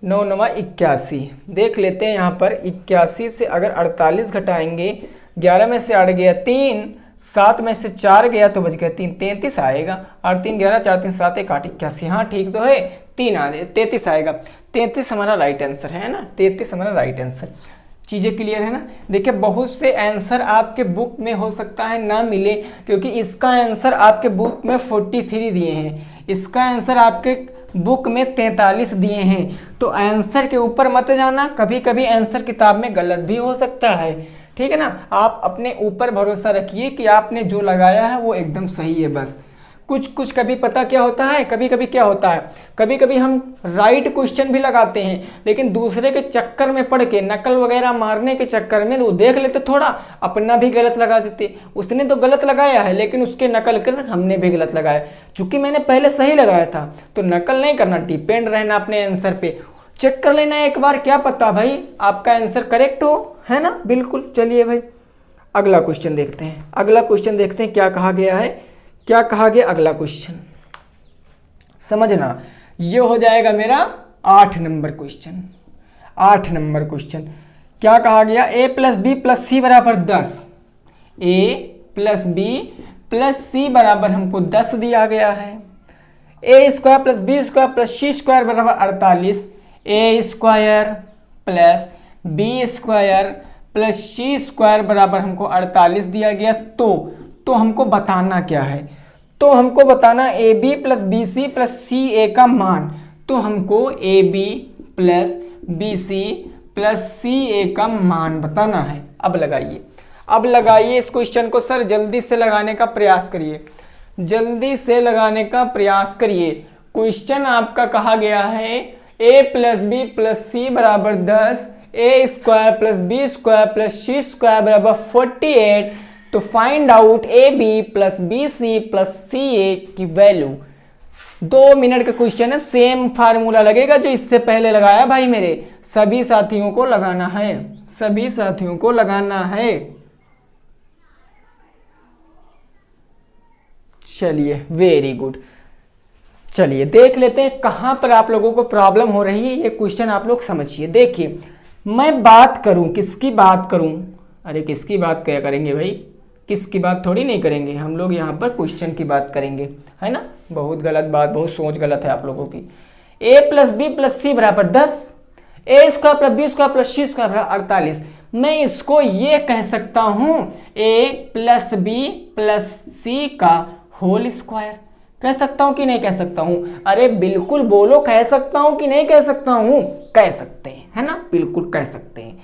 9 9 81। देख लेते हैं यहाँ पर 81 से अगर 48 घटाएंगे, 11 में से 8 गया 3, 7 में से 4 गया तो बच गया 3, 33 आएगा। 8 3 11, 4 3 7 1 8 81। हाँ ठीक तो है, 3 आ गए, 33 आएगा। 33 हमारा राइट आंसर है ना, 33 हमारा राइट आंसर। चीज़ें क्लियर है ना। देखिए, बहुत से आंसर आपके बुक में हो सकता है ना मिले, क्योंकि इसका आंसर आपके बुक में 43 दिए हैं, इसका आंसर आपके बुक में 43 दिए हैं। तो आंसर के ऊपर मत जाना, कभी कभी आंसर किताब में गलत भी हो सकता है, ठीक है ना। आप अपने ऊपर भरोसा रखिए कि आपने जो लगाया है वो एकदम सही है। बस कुछ कुछ कभी पता क्या होता है, कभी कभी क्या होता है, कभी कभी हम राइट क्वेश्चन भी लगाते हैं, लेकिन दूसरे के चक्कर में पड़ के, नकल वगैरह मारने के चक्कर में वो देख लेते थोड़ा, अपना भी गलत लगा देते। उसने तो गलत लगाया है, लेकिन उसके नकल कर हमने भी गलत लगाया। चूंकि मैंने पहले सही लगाया था, तो नकल नहीं करना, डिपेंड रहना अपने आंसर पे, चेक कर लेना एक बार, क्या पता भाई आपका आंसर करेक्ट हो, है ना। बिल्कुल। चलिए भाई, अगला क्वेश्चन देखते हैं। अगला क्वेश्चन देखते हैं क्या कहा गया है, क्या कहा गया अगला क्वेश्चन, समझना। ये हो जाएगा मेरा 8 नंबर क्वेश्चन। 8 नंबर क्वेश्चन क्या कहा गया? a plus B plus C बराबर 10। a plus B plus C बराबर हमको 10 दिया गया है। a square plus B square plus C square बराबर 48। a square plus B square plus C square बराबर हमको 48 दिया गया। तो हमको बताना क्या है? तो हमको बताना A B plus B C plus C A का मान। तो हमको A B plus B C plus C A का मान बताना है। अब लगाइए, अब लगाइए इस क्वेश्चन को। सर जल्दी से लगाने का प्रयास करिए, जल्दी से लगाने का प्रयास करिए। क्वेश्चन आपका कहा गया है A plus B plus C बराबर 10, A square plus B square plus C square बराबर 48। तो find out A B plus B C plus C A की वैल्यू। 2 मिनट का क्वेश्चन है, सेम फार्मूला लगेगा जो इससे पहले लगाया भाई मेरे। सभी साथियों को लगाना है, सभी साथियों को लगाना है। चलिए, वेरी गुड। चलिए देख लेते हैं कहां पर आप लोगों को प्रॉब्लम हो रही है। ये क्वेश्चन आप लोग समझिए। देखिए, मैं बात करूं, किसकी बात करूं? अरे किसकी बात क्या करेंगे भाई, किसकी बात थोड़ी नहीं करेंगे हम लोग, यहाँ पर क्वेश्चन की बात करेंगे, है ना। बहुत गलत बात, बहुत सोच गलत है आप लोगों की। a plus B plus C बराबर 10, A square plus B square plus C square बराबर 48। मैं इसको ये कह सकता हूँ a plus B plus C का होल स्क्वायर। कह सकता हूँ कि नहीं कह सकता हूँ? अरे बिल्कुल बोलो, कह सकता हूँ कि नहीं कह सकता हूँ? कह सकते हैं, है ना, बिल्कुल कह सकते हैं।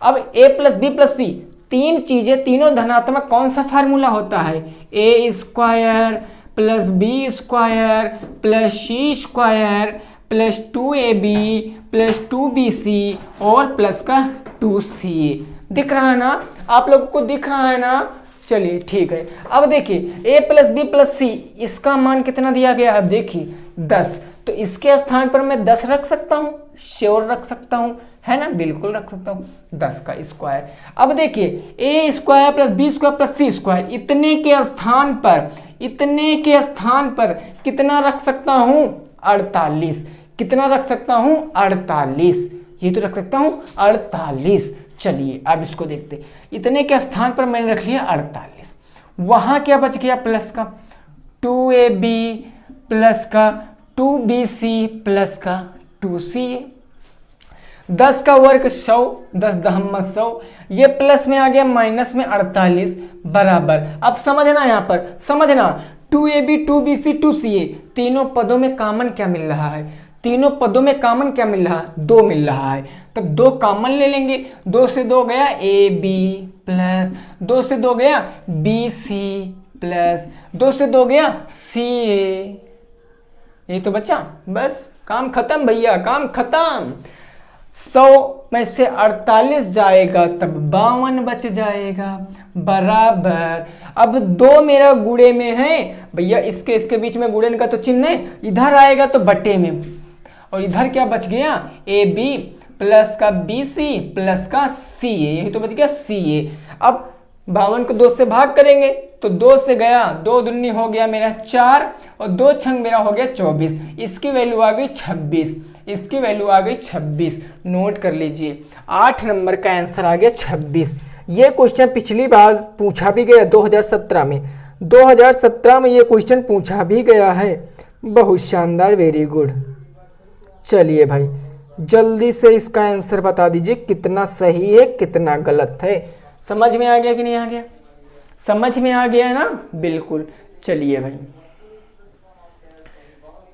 अब a plus B plus C, तीन चीजें, तीनों धनात्मक, कौन सा फार्मूला होता है? A square plus B square plus C square plus 2ab plus 2bc और प्लस का 2ca। दिख रहा है ना आप लोगों को, दिख रहा है ना? चलिए ठीक है। अब देखिए a प्लस बी प्लस सी, इसका मान कितना दिया गया? अब देखिए 10। तो इसके स्थान पर मैं 10 रख सकता हूँ, श्योर रख सकता हूँ, है ना, बिल्कुल रख सकता हूँ, 10 का स्क्वायर। अब देखिए A square plus B square plus C square, इतने के स्थान पर, इतने के स्थान पर कितना रख सकता हूँ? 48। कितना रख सकता हूँ? 48। ये तो रख सकता हूँ 48। चलिए अब इसको देखते। इतने के स्थान पर मैंने रख लिया 48। वहां क्या बच गया? प्लस का 2ab प्लस का 2bc प्लस का 2ca। 10 का वर्ग 100, 10 दहम 100, ये प्लस में आ गया, माइनस में 48 बराबर। अब समझना, यहाँ पर समझना, 2ab 2bc 2ca, तीनों पदों में कॉमन क्या मिल रहा है? तीनों पदों में कॉमन क्या मिल रहा है? 2 मिल रहा है, तब 2 कॉमन ले लेंगे। 2 से 2 गया AB प्लस 2 से 2 गया BC प्लस 2 से 2 गया CA। ये तो बचा, बस काम खत्म भैया, काम खत्म। 100 में से 48 जाएगा तब 52 बच जाएगा, बराबर। अब 2 मेरा गुणे में है भैया, इसके बीच में गुणन का तो चिन्ह है, इधर आएगा तो बटे में, और इधर क्या बच गया? AB प्लस का BC प्लस का CA, यही तो बच गया CA। अब 52 को 2 से भाग करेंगे तो 2 से गया, 2 दूनी हो गया मेरा 4 और 2 छंग मेरा हो गया 24। इसकी वैल्यू आ गई 26, इसकी वैल्यू आ गई 26। नोट कर लीजिए, 8 नंबर का आंसर आ गया 26। ये क्वेश्चन पिछली बार पूछा भी गया 2017 में, 2017 में ये क्वेश्चन पूछा भी गया है। बहुत शानदार, वेरी गुड। चलिए भाई जल्दी से इसका आंसर बता दीजिए, कितना सही है कितना गलत है। समझ में आ गया कि नहीं आ गया? समझ में आ गया ना? बिल्कुल। चलिए भाई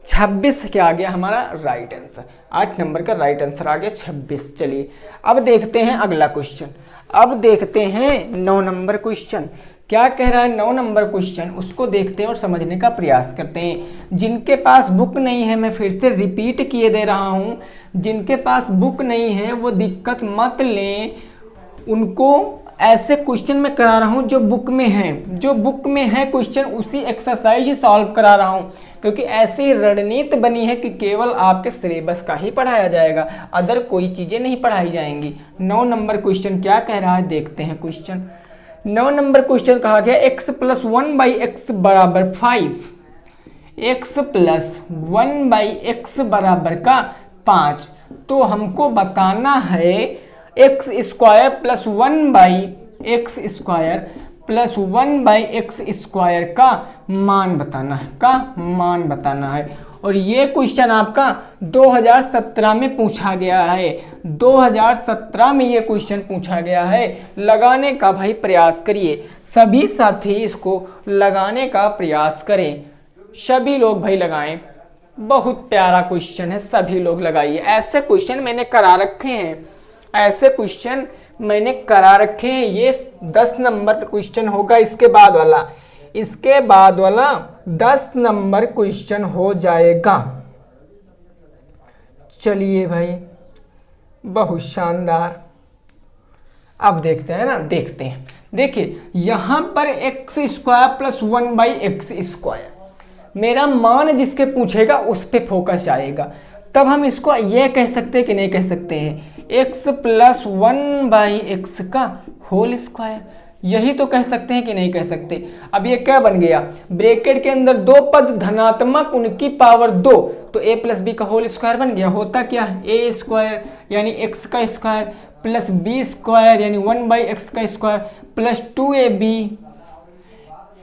26 क्या आ गया हमारा राइट आंसर, 8 नंबर का राइट आंसर आ गया 26। चलिए अब देखते हैं अगला क्वेश्चन। अब देखते हैं 9 नंबर क्वेश्चन क्या कह रहा है। 9 नंबर क्वेश्चन उसको देखते हैं और समझने का प्रयास करते हैं। जिनके पास बुक नहीं है, मैं फिर से रिपीट किए दे रहा हूं, जिनके पास बुक नहीं है वो दिक्कत मत लें, उनको ऐसे क्वेश्चन में करा रहा हूं जो बुक में है, जो बुक में है क्वेश्चन उसी एक्सरसाइज ही सॉल्व करा रहा हूं, क्योंकि ऐसी रणनीति बनी है कि केवल आपके सिलेबस का ही पढ़ाया जाएगा, अदर कोई चीजें नहीं पढ़ाई जाएंगी। 9 नंबर क्वेश्चन क्या कह रहा है देखते हैं। क्वेश्चन 9 नंबर क्वेश्चन कहा गया x प्लस 1/x बराबर 5, x प्लस 1/x बराबर का 5। तो हमको बताना है x square plus 1/x square plus 1/x square का मान बताना है, का मान बताना है। और ये क्वेश्चन आपका 2017 में पूछा गया है, 2017 में ये क्वेश्चन पूछा गया है। लगाने का भाई प्रयास करिए, सभी साथी इसको लगाने का प्रयास करें, सभी लोग भाई लगाएं। बहुत प्यारा क्वेश्चन है, सभी लोग लगाइए। ऐसे क्वेश्चन मैंने करा रखे हैं, ऐसे क्वेश्चन मैंने करा रखे हैं। ये 10 नंबर क्वेश्चन होगा, इसके बाद वाला, इसके बाद वाला 10 नंबर क्वेश्चन हो जाएगा। चलिए भाई बहुत शानदार। अब देखते हैं ना, देखते हैं। देखिए यहां पर x square plus 1/x square, मेरा मान जिसके पूछेगा उस पे फोकस आएगा। तब हम इसको ये कह सकते हैं कि नहीं कह सकते हैं, x प्लस 1/x का होल स्क्वायर, यही तो कह सकते हैं कि नहीं कह सकते। अब ये क्या बन गया, ब्रैकेट के अंदर 2 पद धनात्मक उनकी पावर 2, तो a प्लस बी का होल स्क्वायर बन गया। होता क्या है, a स्क्वायर यानी x का स्क्वायर प्लस b स्क्वायर यानी 1/x का square plus 2ab,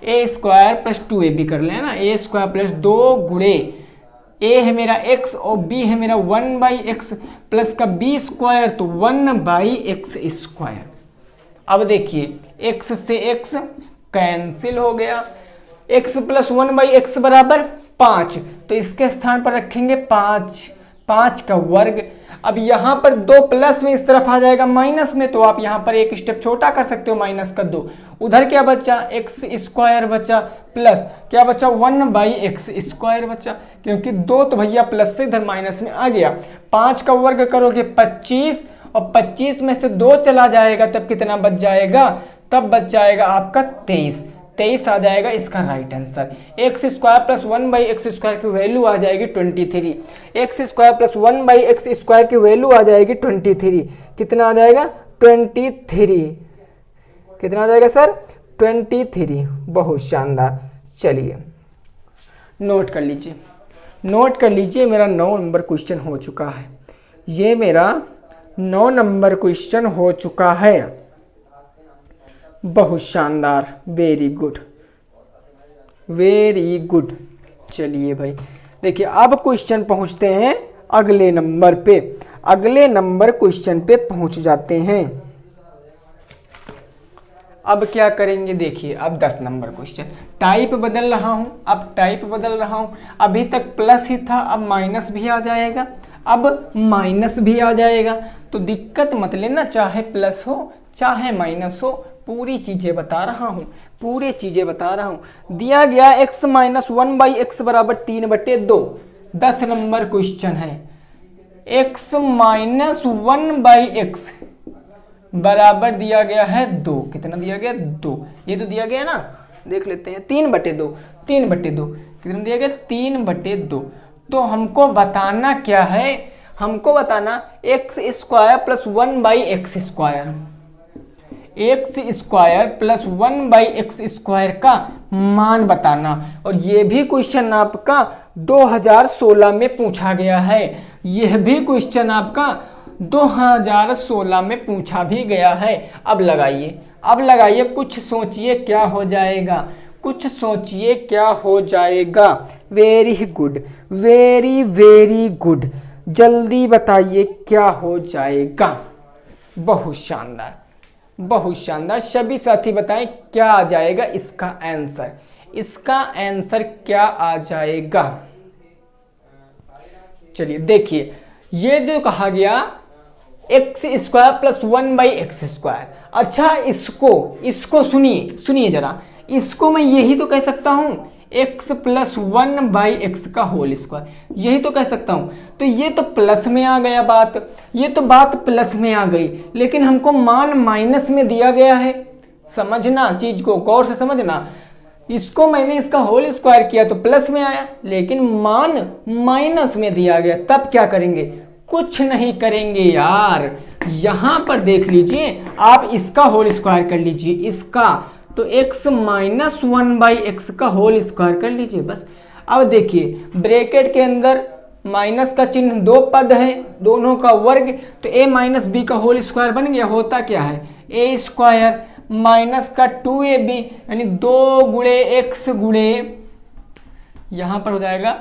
a square plus 2ab कर लेना, a स्क्वायर प्लस 2 गुणे a है मेरा x और b है मेरा 1/x प्लस का b स्क्वायर तो 1/x स्क्वायर। अब देखिए x से x कैंसिल हो गया, x प्लस 1/x बराबर 5, तो इसके स्थान पर रखेंगे 5 का वर्ग। अब यहाँ पर 2 प्लस में इस तरफ आ जाएगा माइनस में, तो आप यहाँ पर एक स्टेप छोटा कर सकते हो, माइनस का 2। उधर क्या बचा, x स्क्वायर बचा प्लस क्या बचा 1/x स्क्वायर बचा, क्योंकि 2 तो भैया प्लस से इधर माइनस में आ गया। 5 का वर्ग करोगे 25 और 25 में से 2 चला जाएगा तब कितना बच जाएगा, तब बच जाएगा आपका 23 आ जाएगा इसका right answer. x square plus 1/x square की वैल्यू आ जाएगी 23, x square plus 1/x square की वैल्यू आ जाएगी 23। कितना आ जाएगा 23, कितना आ जाएगा सर 23। बहुत शानदार। चलिए नोट कर लीजिए, नोट कर लीजिए, मेरा 9 नंबर क्वेश्चन हो चुका है, ये मेरा 9 नंबर क्वेश्चन हो चुका है। बहुत शानदार, वेरी गुड वेरी गुड। चलिए भाई देखिए अब क्वेश्चन पहुंचते हैं अगले नंबर पे, अगले नंबर क्वेश्चन पे पहुंच जाते हैं। अब क्या करेंगे देखिए, अब 10 नंबर क्वेश्चन, टाइप बदल रहा हूँ, अब टाइप बदल रहा हूँ। अभी तक प्लस ही था, अब माइनस भी आ जाएगा, अब माइनस भी आ जाएगा। तो दिक्कत मत लेना, चाहे प्लस हो चाहे माइनस हो, पूरी चीज़ें बता रहा हूँ, पूरी चीज़ें बता रहा हूँ। दिया गया x माइनस 1/x बराबर 3/2, 10 नंबर क्वेश्चन है। x माइनस 1/x बराबर दिया गया है 2, कितना दिया गया 2, ये तो दिया गया ना, देख लेते हैं 3/2, 3/2 कितना दिया गया 3/2। तो हमको बताना क्या है, हमको बताना x square plus 1/x square, x square plus 1/x square का मान बताना। और ये भी क्वेश्चन आपका 2016 में पूछा गया है, यह भी क्वेश्चन आपका 2016 में पूछा भी गया है। अब लगाइए, अब लगाइए, कुछ सोचिए क्या हो जाएगा, कुछ सोचिए क्या हो जाएगा। Very good, very very good, जल्दी बताइए क्या हो जाएगा। बहुत शानदार, बहुत शानदार, सभी साथी बताएं क्या आ जाएगा इसका आंसर, इसका आंसर क्या आ जाएगा। चलिए देखिए, ये जो कहा गया X square plus 1/x square, अच्छा इसको सुनिए, सुनिए जरा, इसको मैं यही तो कह सकता हूं x प्लस 1/x का होल स्क्वायर, यही तो कह सकता हूं। तो ये तो प्लस में आ गया बात, ये तो बात प्लस में आ गई, लेकिन हमको मान माइनस में दिया गया है। समझना, चीज को गौर से समझना, इसको मैंने इसका होल स्क्वायर किया तो प्लस में आया, लेकिन मान माइनस में दिया गया। तब क्या करेंगे, कुछ नहीं करेंगे यार, यहां पर देख लीजिए, आप इसका होल स्क्वायर कर लीजिए, इसका तो x माइनस 1/x का होल स्क्वायर कर लीजिए बस। अब देखिए ब्रैकेट के अंदर माइनस का चिन्ह, दो पद है दोनों का वर्ग, तो a माइनस बी का होल स्क्वायर बन गया। होता क्या है, a स्क्वायर माइनस का 2ab यानी 2 गुणे x गुणे, यहां पर हो जाएगा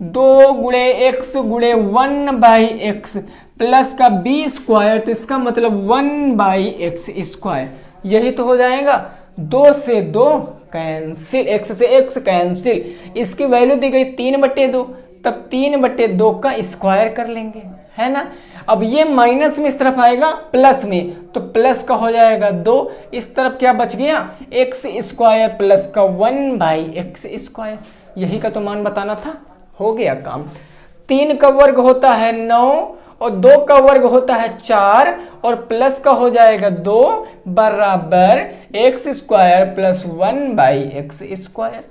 2 गुणे x गुणे 1/x प्लस का b स्क्वायर, तो इसका मतलब 1/x स्क्वायर, यही तो हो जाएगा। 2 से 2 कैंसिल, x से x कैंसिल, इसकी वैल्यू दी गई 3/2, तब 3/2 का स्क्वायर कर लेंगे, है ना। अब ये माइनस में इस तरफ आएगा प्लस में, तो प्लस का हो जाएगा 2, इस तरफ क्या बच गया x स्क्वायर प्लस का 1/x स्क्वायर, यही का तो मान बताना था, हो गया काम। 3 का वर्ग होता है 9 और 2 का वर्ग होता है 4 और प्लस का हो जाएगा 2 बराबर x square plus 1/x square,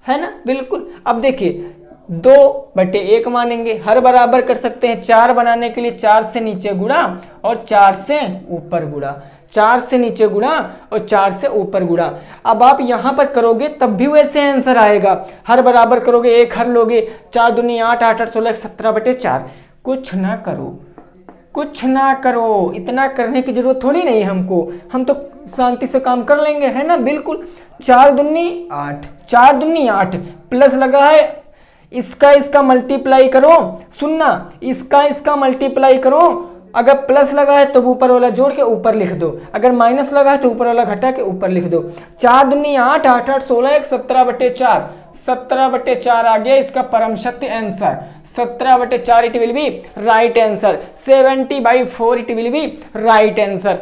है ना, बिल्कुल। अब देखिए 2/1 मानेंगे, हर बराबर कर सकते हैं। 4 बनाने के लिए 4 से नीचे गुणा और 4 से ऊपर गुणा, 4 से नीचे गुणा और 4 से ऊपर गुणा। अब आप यहां पर करोगे तब भी वैसे आंसर आएगा, हर बराबर करोगे, एक हर लोगे, 4 दूनी 8, 8 8 16, 17/4। कुछ ना करो, कुछ ना करो, इतना करने की जरूरत थोड़ी नहीं हमको, हम तो शांति से काम कर लेंगे, है ना, बिल्कुल। 4 दूनी 8, 4 दूनी 8 प्लस लगा है, इसका मल्टीप्लाई करो, सुनना, इसका मल्टीप्लाई करो, अगर प्लस लगा है तो ऊपर वाला जोड़ के ऊपर लिख दो, अगर माइनस लगा है तो ऊपर वाला घटा के ऊपर लिख दो। 4 दूनी 8, 8 8 16, 17/4, 17/4 आ गया इसका परम सत्य answer. 17/4 it will be right answer, 70/4 it will be right answer.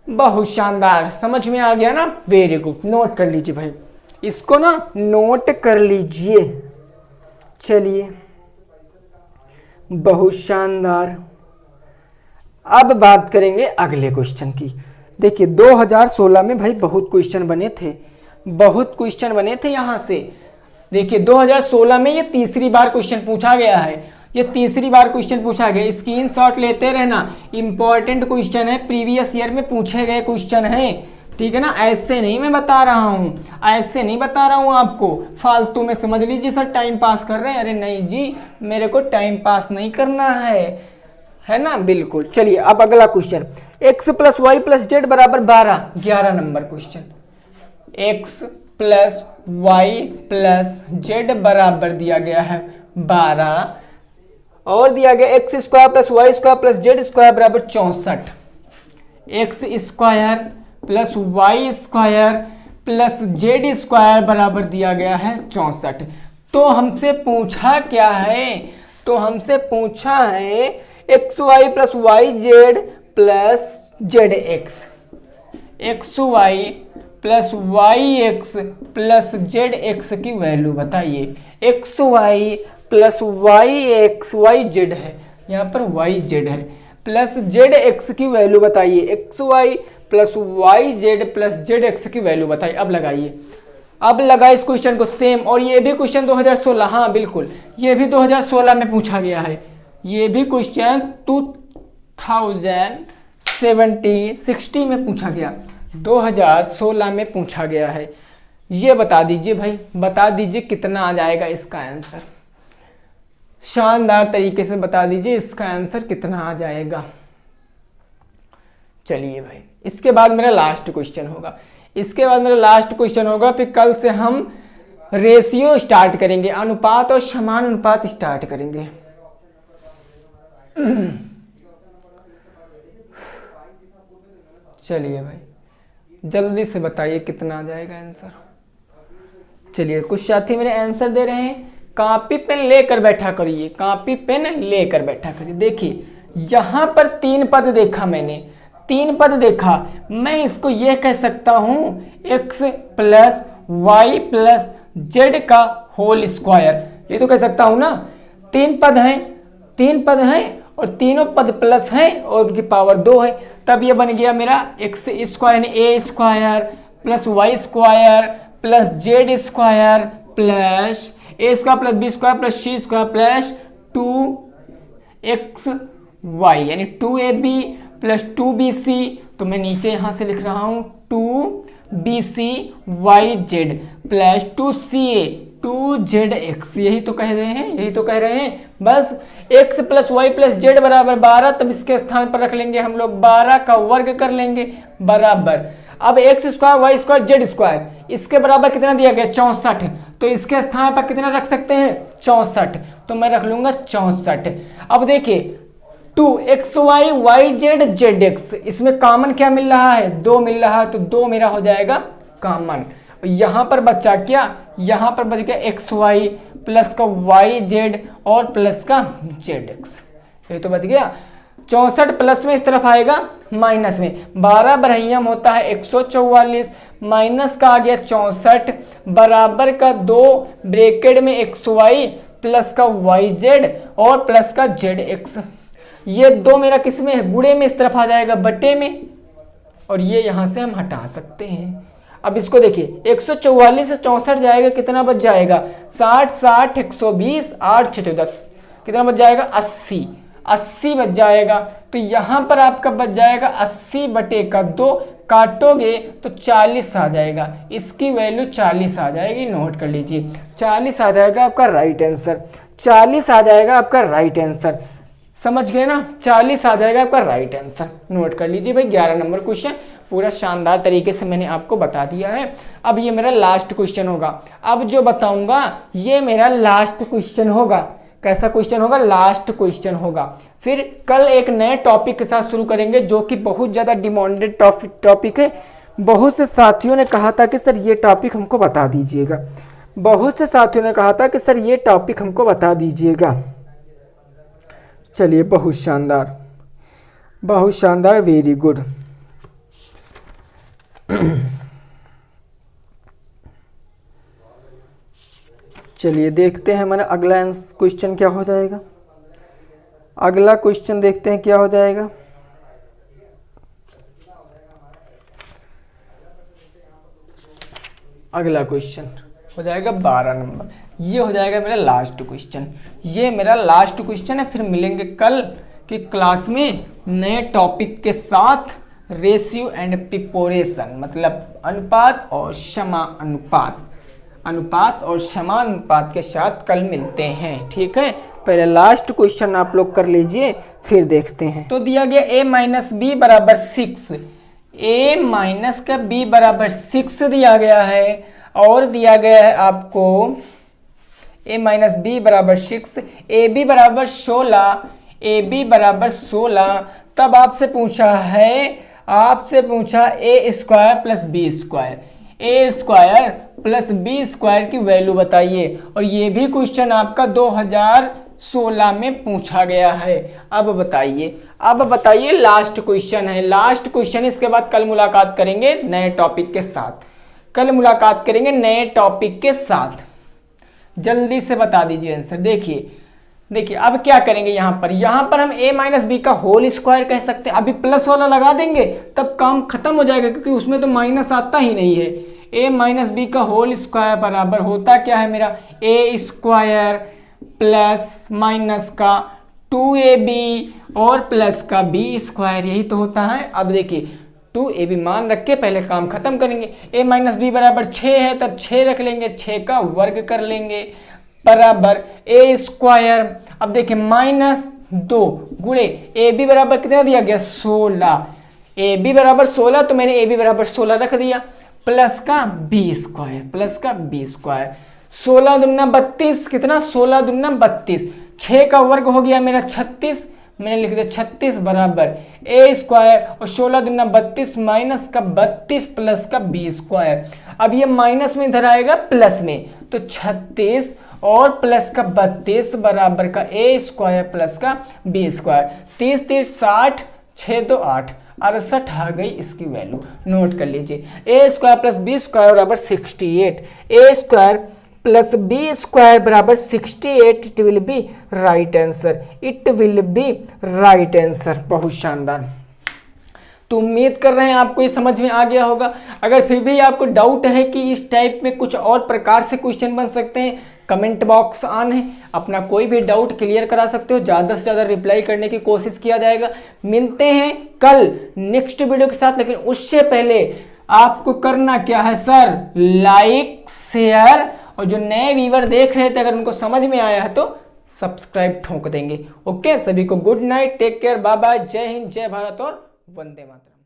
बहुत शानदार, समझ में आ गया ना, वेरी गुड, नोट कर लीजिए भाई, इसको ना नोट कर लीजिए। चलिए बहुत शानदार, अब बात करेंगे अगले क्वेश्चन की। देखिए 2016 में भाई बहुत क्वेश्चन बने थे, बहुत क्वेश्चन बने थे यहाँ से। देखिए 2016 में ये तीसरी बार क्वेश्चन पूछा गया है, ये तीसरी बार क्वेश्चन पूछा गया, स्क्रीनशॉट लेते रहना, इंपॉर्टेंट क्वेश्चन है, प्रीवियस ईयर में पूछे गए क्वेश्चन है, ठीक है ना। ऐसे नहीं मैं बता रहा हूँ, ऐसे नहीं बता रहा हूँ आपको फालतू में समझ लीजिए सर टाइम पास कर रहे हैं, अरे नहीं जी, मेरे को टाइम पास नहीं करना है ना, बिल्कुल। चलिए अब अगला question, x plus Y plus Z बराबर 12, 11 number question. x plus Y plus Z बराबर दिया गया है 12 और दिया गया X square plus Y square plus Z square बराबर 64। X square plus Y square plus Z square बराबर दिया गया है 64। तो हमसे पूछा क्या है, तो हमसे पूछा है X Y plus Y Z plus Z X, X Y plus Y X plus Z X की वैल्यू बताइए। X Y plus Y X, Y Z है यहाँ पर, वाई जेड है, प्लस जेड एक्स की वैल्यू बताइए। X Y plus Y Z plus Z X की value बताइए। अब लगाइए, अब लगाए इस क्वेश्चन को सेम। और ये भी क्वेश्चन 2016, हाँ बिल्कुल, ये भी 2016 में पूछा गया है। ये भी क्वेश्चन 2060 में पूछा गया, 2016 में पूछा गया है। ये बता दीजिए भाई, बता दीजिए कितना आ जाएगा इसका आंसर। शानदार तरीके से बता दीजिए इसका आंसर कितना आ जाएगा। चलिए भाई, इसके बाद मेरा लास्ट क्वेश्चन होगा, इसके बाद मेरा लास्ट क्वेश्चन होगा। फिर कल से हम रेशियो स्टार्ट करेंगे, अनुपात और समान अनुपात स्टार्ट करेंगे। चलिए भाई, जल्दी से बताइए कितना आ जाएगा आंसर। चलिए, कुछ साथी मेरे आंसर दे रहे हैं, कॉपी पेन लेकर बैठा करिए, कॉपी पेन लेकर बैठा करिए। देखिए यहां पर 3 पद देखा मैंने, 3 पद देखा, मैं इसको यह कह सकता हूं x plus Y plus Z का होल स्क्वायर, ये तो कह सकता हूं ना। 3 पद हैं, 3 पद हैं और तीनों पद प्लस हैं और उनकी पावर 2 है, तब ये बन गया मेरा एक्स स्क्वायर यानी A square plus Y square plus Z square plus A square plus B square plus C square plus 2x Y यानी 2ab प्लस 2bc। तो मैं नीचे यहां से लिख रहा हूं 2bc Y Z plus 2ca 2zx। यही तो कह रहे हैं, यही तो कह रहे हैं। बस x plus Y plus Z बराबर 12, तब इसके स्थान पर रख लेंगे हम लोग 12 का वर्ग कर लेंगे बराबर। अब X square Y square Z square, इसके बराबर कितना दिया गया 64, तो इसके स्थान पर कितना रख सकते हैं 64, तो मैं रख लूंगा 64। अब देखिए 2xy Y Z Z X, इसमें कॉमन क्या मिल रहा है 2 मिल रहा है, तो 2 मेरा हो जाएगा कॉमन। यहां पर बचा क्या, यहां पर बच गया एक्स वाई प्लस का वाई जेड और प्लस का जेड एक्स, ये तो बच गया। 64 प्लस में इस तरफ आएगा माइनस में, 12 बरहियम होता है 144, माइनस का आ गया 64 बराबर का 2 ब्रैकेट में एक्स वाई प्लस का वाई जेड और प्लस का जेड एक्स। ये 2 मेरा किस में है, गुणे में, इस तरफ आ जाएगा बटे में, और ये यहां से हम हटा सकते हैं। अब इसको देखिए 144 से 64 जाएगा, कितना बच जाएगा 60 60 120 8 6 14, कितना बच जाएगा 80 80 बच जाएगा। तो यहां पर आपका बच जाएगा 80 बटे का 2, काटोगे तो 40 आ जाएगा, इसकी वैल्यू 40 आ जाएगी, नोट कर लीजिए 40 आ जाएगा आपका राइट आंसर, 40 आ जाएगा आपका राइट आंसर, समझ गए ना, 40 आ जाएगा आपका राइट आंसर, नोट कर लीजिए भाई। 11 नंबर क्वेश्चन पूरा शानदार तरीके से मैंने आपको बता दिया है। अब ये मेरा लास्ट क्वेश्चन होगा, अब जो बताऊंगा ये मेरा लास्ट क्वेश्चन होगा। कैसा क्वेश्चन होगा, लास्ट क्वेश्चन होगा। फिर कल एक नए टॉपिक के साथ शुरू करेंगे जो कि बहुत ज़्यादा डिमांडेड टॉपिक है। बहुत से साथियों ने कहा था कि सर ये टॉपिक हमको बता दीजिएगा, बहुत से साथियों ने कहा था कि सर ये टॉपिक हमको बता दीजिएगा। चलिए, बहुत शानदार, बहुत शानदार, वेरी गुड। चलिए देखते हैं हमारा अगला क्वेश्चन क्या हो जाएगा। अगला क्वेश्चन देखते हैं क्या हो जाएगा। अगला क्वेश्चन हो जाएगा 12 नंबर, ये हो जाएगा मेरा लास्ट क्वेश्चन, ये मेरा लास्ट क्वेश्चन है। फिर मिलेंगे कल की क्लास में नए टॉपिक के साथ, रेशियो एंड प्रिपोरेशन, मतलब अनुपात और समानुपात, अनुपात और समानुपात के साथ कल मिलते हैं, ठीक है। पहले लास्ट क्वेश्चन आप लोग कर लीजिए, फिर देखते हैं। तो दिया गया a माइनस बी बराबर 6, a माइनस का b बराबर 6 दिया गया है, और दिया गया है आपको a माइनस बी बराबर 6, ab बराबर 16, ab बराबर 16। तब आपसे पूछा है आपसे पूछा ए स्क्वायर प्लस बी स्क्वायर, ए स्क्वायर प्लस बी स्क्वायर की वैल्यू बताइए, और ये भी क्वेश्चन आपका 2016 में पूछा गया है। अब बताइए लास्ट क्वेश्चन है, लास्ट क्वेश्चन। इसके बाद कल मुलाकात करेंगे नए टॉपिक के साथ, जल्दी से बता दीजिए आंसर। देखिए अब क्या करेंगे, यहाँ पर हम a माइनस बी का होल स्क्वायर कह सकते हैं। अभी प्लस वाला लगा देंगे तब काम खत्म हो जाएगा, क्योंकि उसमें तो माइनस आता ही नहीं है। a माइनस बी का होल स्क्वायर बराबर होता क्या है मेरा, a स्क्वायर प्लस माइनस का 2ab और प्लस का b स्क्वायर, यही तो होता है। अब देखिए 2ab मान रख के पहले काम खत्म करेंगे। a माइनस बी बराबर 6 है, तब 6 रख लेंगे, 6 का वर्ग कर लेंगे बराबर a स्क्वायर। अब देखिए -2 गुणे ए बी बराबर कितना दिया गया 16, ए बी बराबर 16, तो मैंने ए बी बराबर 16 रख दिया, प्लस का बी स्क्वायर 16 दूना 32, कितना 16 दूना 32, 6 का वर्ग हो गया मेरा 36, मैंने लिख दिया 36 बराबर ए स्क्वायर और 16 दूना 32 माइनस का 32 प्लस का बी स्क्वायर। अब ये माइनस में इधर आएगा प्लस में, तो 36 और प्लस का 32 बराबर का ए स्क्वायर प्लस का बी स्क्वायर। 30 30 60, 6 2 8, 68 आ गई इसकी वैल्यू, नोट कर लीजिए। ए स्क्वायर प्लस बी स्क्वायर बराबर 68, ए स्क्वायर प्लस बी स्क्वायर बराबर 68, it will be right answer. बहुत शानदार, तो उम्मीद कर रहे हैं आपको ये समझ में आ गया होगा। अगर फिर भी आपको डाउट है कि इस टाइप में कुछ और प्रकार से क्वेश्चन बन सकते हैं, कमेंट बॉक्स ऑन है, अपना कोई भी डाउट क्लियर करा सकते हो, ज़्यादा से ज़्यादा रिप्लाई करने की कोशिश किया जाएगा। मिलते हैं कल नेक्स्ट वीडियो के साथ, लेकिन उससे पहले आपको करना क्या है सर, लाइक शेयर, और जो नए व्यूअर देख रहे थे अगर उनको समझ में आया है तो सब्सक्राइब ठोक देंगे। ओके, सभी को good night, take care, bye bye, जय हिंद, जय भारत और वंदे मातरम।